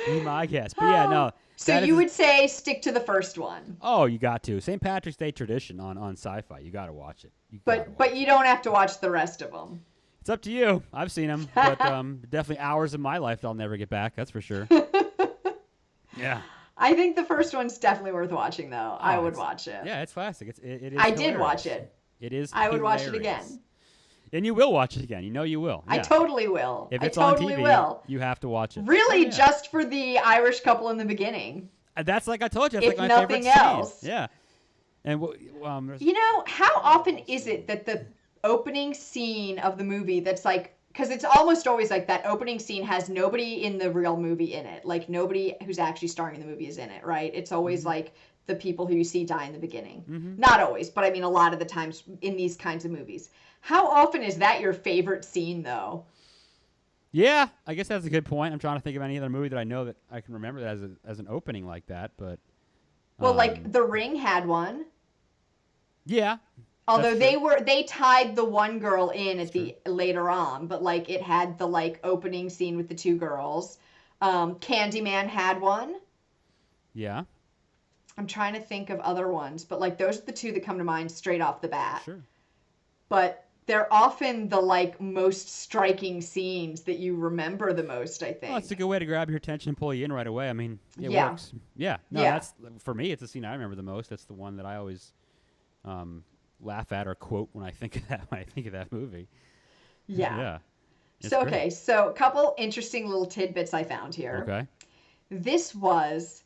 S3: Be my guest. But yeah, no.
S2: So
S3: that
S2: you
S3: is-
S2: would say stick to the first one.
S3: Oh, you got to. St. Patrick's Day tradition on Sci-Fi. You got to watch it.
S2: But you don't have to watch the rest of them.
S3: It's up to you. I've seen them, but definitely hours of my life I'll never get back. That's for sure. Yeah.
S2: I think the first one's definitely worth watching, though. I would
S3: it's-
S2: watch it.
S3: Yeah, it's classic. It is.
S2: I did
S3: hilarious.
S2: watch it.
S3: It is.
S2: I would watch it
S3: hilarious.
S2: again.
S3: And you will watch it again. You know you will.
S2: I
S3: Yeah.
S2: totally will.
S3: If it's
S2: I totally
S3: on TV,
S2: will.
S3: you have to watch it.
S2: Really,
S3: Oh, yeah.
S2: just for the Irish couple in the beginning.
S3: That's like I told you. That's
S2: If
S3: like my favorite
S2: nothing else.
S3: scene. Yeah. And
S2: You know, how often is it that the opening scene of the movie that's like, because it's almost always like that opening scene has nobody in the real movie in it. Like nobody who's actually starring in the movie is in it, right? It's always like the people who you see die in the beginning. Not always, but I mean a lot of the times in these kinds of movies. How often is that your favorite scene, though?
S3: yeah, I guess that's a good point. I'm trying to think of any other movie that I know that I can remember that as an opening like that, but
S2: Well, like The Ring had one.
S3: Yeah.
S2: Although
S3: That's
S2: they tied the one girl in at the later on, but like it had the like opening scene with the two girls. Candyman had one.
S3: Yeah.
S2: I'm trying to think of other ones, but like those are the two that come to mind straight off the bat.
S3: Sure.
S2: But they're often the like most striking scenes that you remember the most, I think.
S3: Well, it's a good way to grab your attention and pull you in right away. I mean, it
S2: Yeah.
S3: works. Yeah. No,
S2: Yeah.
S3: that's for me. It's the scene I remember the most. That's the one that I always laugh at or quote when I think of that. When I think of that movie.
S2: Yeah.
S3: Yeah. It's
S2: So
S3: great.
S2: okay, so a couple interesting little tidbits I found here.
S3: Okay.
S2: This was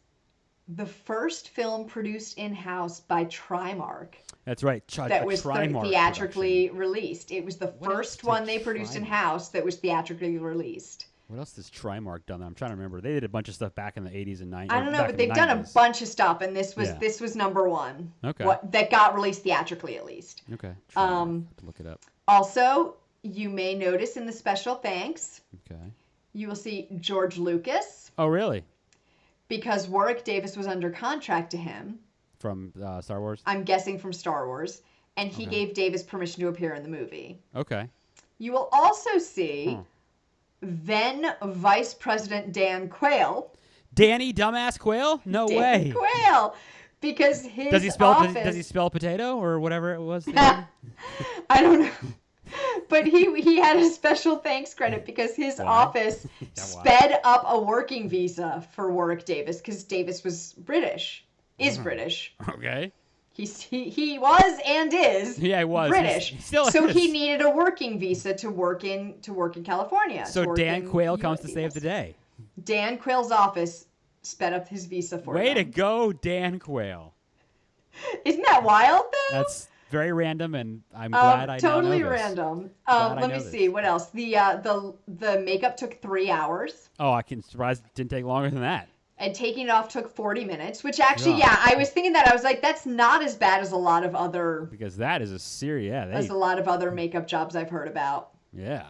S2: the first film produced in-house by Trimark
S3: That's right.
S2: that was
S3: Trimark
S2: theatrically
S3: production.
S2: released. It was the
S3: What else
S2: first
S3: did
S2: one they produced
S3: Trimark-
S2: in-house that was theatrically released.
S3: What else has Trimark done? I'm trying to remember. They did a bunch of stuff back in the 80s and 90s.
S2: I don't know, but they've done a bunch of stuff, and this was number one.
S3: Okay.
S2: That got released theatrically, at least.
S3: Okay. Trimark. Have to look it up.
S2: Also, you may notice in the special thanks,
S3: Okay.
S2: you will see George Lucas,
S3: Oh, really?
S2: because Warwick Davis was under contract to him.
S3: From Star Wars?
S2: I'm guessing from Star Wars, and he
S3: Okay.
S2: gave Davis permission to appear in the movie.
S3: Okay.
S2: You will also see then Vice President Dan Quayle.
S3: Danny Dumbass Quayle? No way.
S2: Dan Quayle, because his
S3: Does he spell
S2: office.
S3: does he spell potato or whatever it was?
S2: I don't know. But he had a special thanks credit because his
S3: Why?
S2: office
S3: why?
S2: sped up a working visa for Warwick Davis because Davis was British, is British.
S3: Okay.
S2: He was and is
S3: Yeah, he was.
S2: British.
S3: He still
S2: so
S3: is.
S2: he needed a working visa to work in California.
S3: So
S2: to work
S3: Dan
S2: in
S3: Quayle
S2: US
S3: comes to save the day.
S2: Dan Quayle's office sped up his visa for
S3: Way to
S2: him.
S3: go, Dan Quayle.
S2: Isn't that wild though?
S3: That's very random, and I'm glad I
S2: totally
S3: now know this.
S2: random.
S3: Glad I
S2: Let
S3: know
S2: me
S3: this.
S2: see what else. The makeup took 3 hours,
S3: Oh, I can surprised it didn't take longer than that.
S2: and taking it off took 40 minutes. Which actually,
S3: Yeah.
S2: I was thinking that I was like, that's not as bad as a lot of other
S3: Because that is a serious.
S2: makeup jobs I've heard about,
S3: Yeah.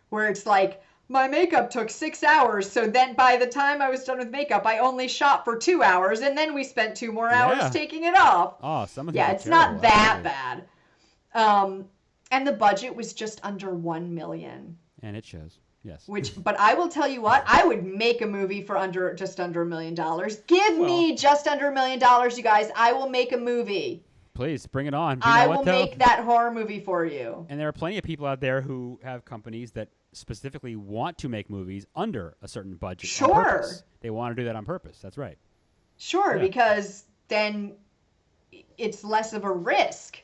S2: where it's like my makeup took 6 hours, so then by the time I was done with makeup, I only shot for 2 hours, and then we spent 2 more hours
S3: Yeah.
S2: taking it off.
S3: Oh, some of these
S2: Yeah,
S3: are
S2: it's not
S3: terrible,
S2: that
S3: actually.
S2: bad. And the budget was just under $1 million.
S3: And it shows. Yes.
S2: But I will tell you what, I would make a movie for just under $1 million. Give me just under $1 million, you guys. I will make a movie.
S3: Please bring it on. You know
S2: I
S3: what,
S2: will
S3: though?
S2: make that horror movie for you.
S3: And there are plenty of people out there who have companies that specifically want to make movies under a certain budget. On
S2: Sure.
S3: purpose. They want to do that on purpose. That's right.
S2: Sure,
S3: Yeah.
S2: because then it's less of a risk.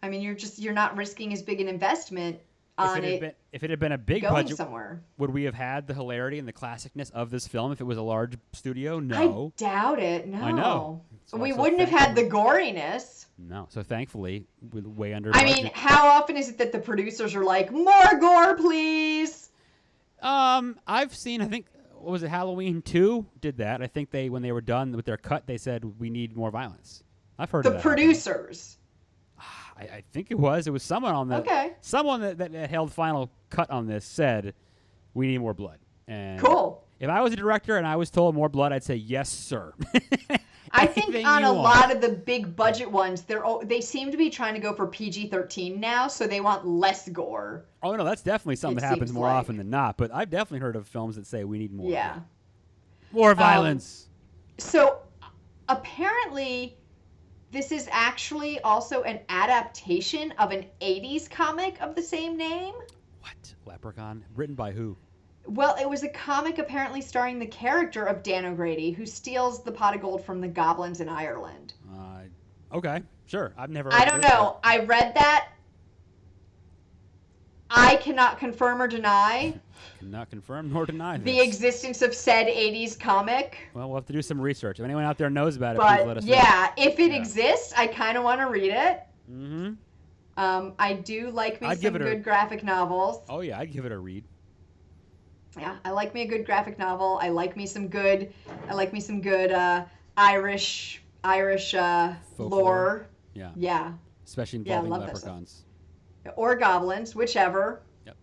S2: I mean, you're not risking as big an investment on
S3: If it had been a big
S2: going
S3: budget,
S2: somewhere.
S3: would we have had the hilarity and the classicness of this film if it was a large studio? No.
S2: I doubt it. No.
S3: I know. So
S2: We
S3: so
S2: wouldn't have had the
S3: thankfully-
S2: goriness.
S3: No. So thankfully, with way under
S2: I
S3: budget.
S2: mean, how often is it that the producers are like, more gore, please?
S3: I've seen, I think, what was it, Halloween 2 did that. I think when they were done with their cut, they said, we need more violence. I've heard
S2: The
S3: of that.
S2: producers.
S3: I think it was someone on the,
S2: Okay.
S3: someone that held final cut on this said, we need more blood. And
S2: Cool.
S3: if I was a director and I was told more blood, I'd say, yes, sir.
S2: I think
S3: Anything
S2: on
S3: you
S2: a
S3: want.
S2: lot of the big budget ones, they seem to be trying to go for PG-13 now, so they want less gore.
S3: Oh, no, that's definitely something
S2: It
S3: that happens
S2: seems
S3: more
S2: like.
S3: often than not. But I've definitely heard of films that say we need more.
S2: Yeah.
S3: More violence.
S2: So apparently, this is actually also an adaptation of an 80s comic of the same name.
S3: What? Leprechaun? Written by who?
S2: Well, it was a comic apparently starring the character of Dan O'Grady, who steals the pot of gold from the goblins in Ireland.
S3: Okay, sure. I've never.
S2: I
S3: heard
S2: don't
S3: of it,
S2: know. I read that. I cannot confirm or deny
S3: but Cannot confirm nor deny
S2: the
S3: this.
S2: existence of said 80s comic.
S3: Well, we'll have to do some research. If anyone out there knows about it, please let
S2: But
S3: us
S2: yeah, if it
S3: Yeah.
S2: exists, I kind of want to read it.
S3: know.
S2: I do like me
S3: I'd
S2: some
S3: give it a-
S2: good graphic novels.
S3: Oh yeah, I'd give it a read.
S2: Yeah, I like me a good graphic novel. I like me some good Irish
S3: Folklore.
S2: lore.
S3: Yeah,
S2: Yeah,
S3: especially
S2: Yeah, I
S3: involving
S2: love that stuff.
S3: leprechauns.
S2: or goblins, whichever.
S3: Yep.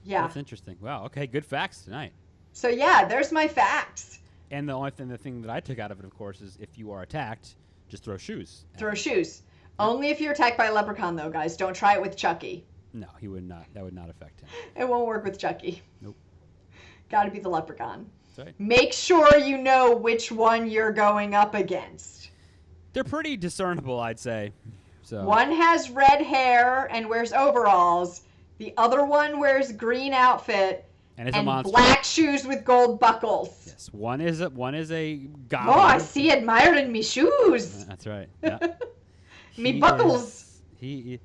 S2: Yeah.
S3: That's interesting. Wow. Okay, good facts tonight.
S2: So yeah, there's my facts.
S3: And the thing that I took out of it, of course, is if you are attacked, just throw shoes.
S2: Throw shoes. Only if you're attacked by a leprechaun, though, guys. Don't try it with Chucky.
S3: No, he would not. That would not affect him.
S2: It won't work with Chucky.
S3: Nope.
S2: Gotta be the leprechaun.
S3: That's right.
S2: Make sure you know which one you're going up against.
S3: They're pretty discernible, I'd say. So
S2: One has red hair and wears overalls. The other one wears green outfit
S3: and it's a monster.
S2: black shoes with gold buckles.
S3: Yes, one is a goblin.
S2: Oh, I see admiring me shoes.
S3: That's right. Yeah.
S2: Me buckles.
S3: He's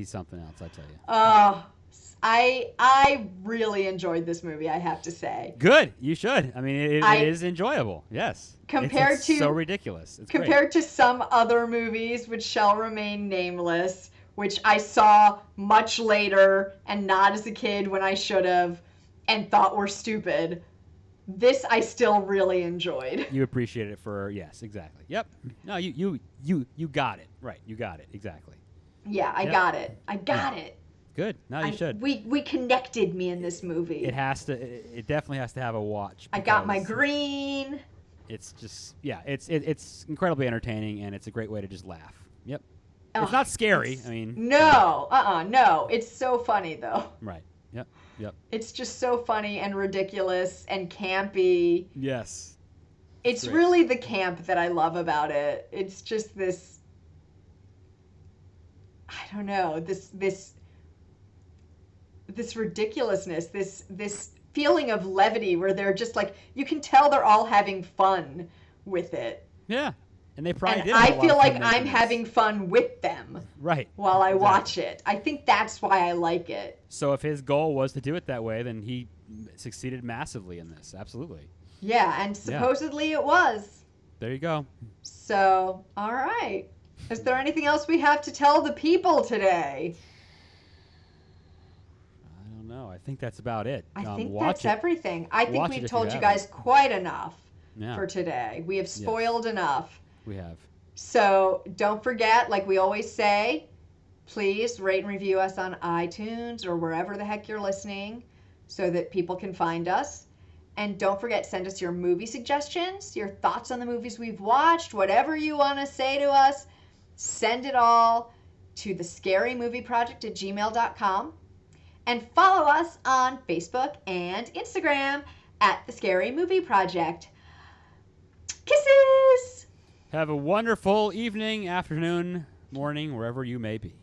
S3: something else, I tell you.
S2: Oh, I really enjoyed this movie, I have to say.
S3: Good. You should. I mean, it is enjoyable. Yes.
S2: Compared
S3: it's
S2: to
S3: so ridiculous. It's
S2: compared to some other movies which shall remain nameless, which I saw much later and not as a kid when I should have and thought were stupid. This I still really enjoyed.
S3: You appreciate it for yes, exactly. Yep. No, you got it. Right. You got it. Exactly.
S2: Yeah, I got it. I got it.
S3: Good. No, you should.
S2: We connected me in this movie.
S3: It has to. It definitely has to have a watch.
S2: I got my green.
S3: It's just it's incredibly entertaining and it's a great way to just laugh. Yep.
S2: Oh,
S3: it's not scary. I mean.
S2: No. No. It's so funny though.
S3: Right. Yep. Yep.
S2: It's just so funny and ridiculous and campy.
S3: Yes.
S2: It's really the camp that I love about it. It's just this. I don't know. This ridiculousness, this feeling of levity where they're just like, you can tell they're all having fun with it.
S3: Yeah. And they probably
S2: and
S3: did.
S2: I feel like I'm having fun with them.
S3: Right.
S2: While I watch it. I think that's why I like it.
S3: So if his goal was to do it that way, then he succeeded massively in this. Absolutely.
S2: Yeah, and supposedly it was.
S3: There you go.
S2: So, all right. Is there anything else we have to tell the people today?
S3: I don't know. I think that's about it.
S2: I think that's everything. I think we've told you guys
S3: haven't.
S2: quite enough
S3: Yeah.
S2: for today. We have spoiled enough.
S3: We have.
S2: So don't forget, like we always say, please rate and review us on iTunes or wherever the heck you're listening so that people can find us. And don't forget, send us your movie suggestions, your thoughts on the movies we've watched, whatever you want to say to us. Send it all to thescarymovieproject@gmail.com. And follow us on Facebook and Instagram at The Scary Movie Project. Kisses!
S3: Have a wonderful evening, afternoon, morning, wherever you may be.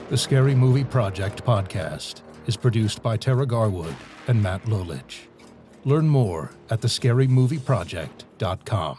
S1: The Scary Movie Project podcast is produced by Tara Garwood and Matt Lolich. Learn more at thescarymovieproject.com.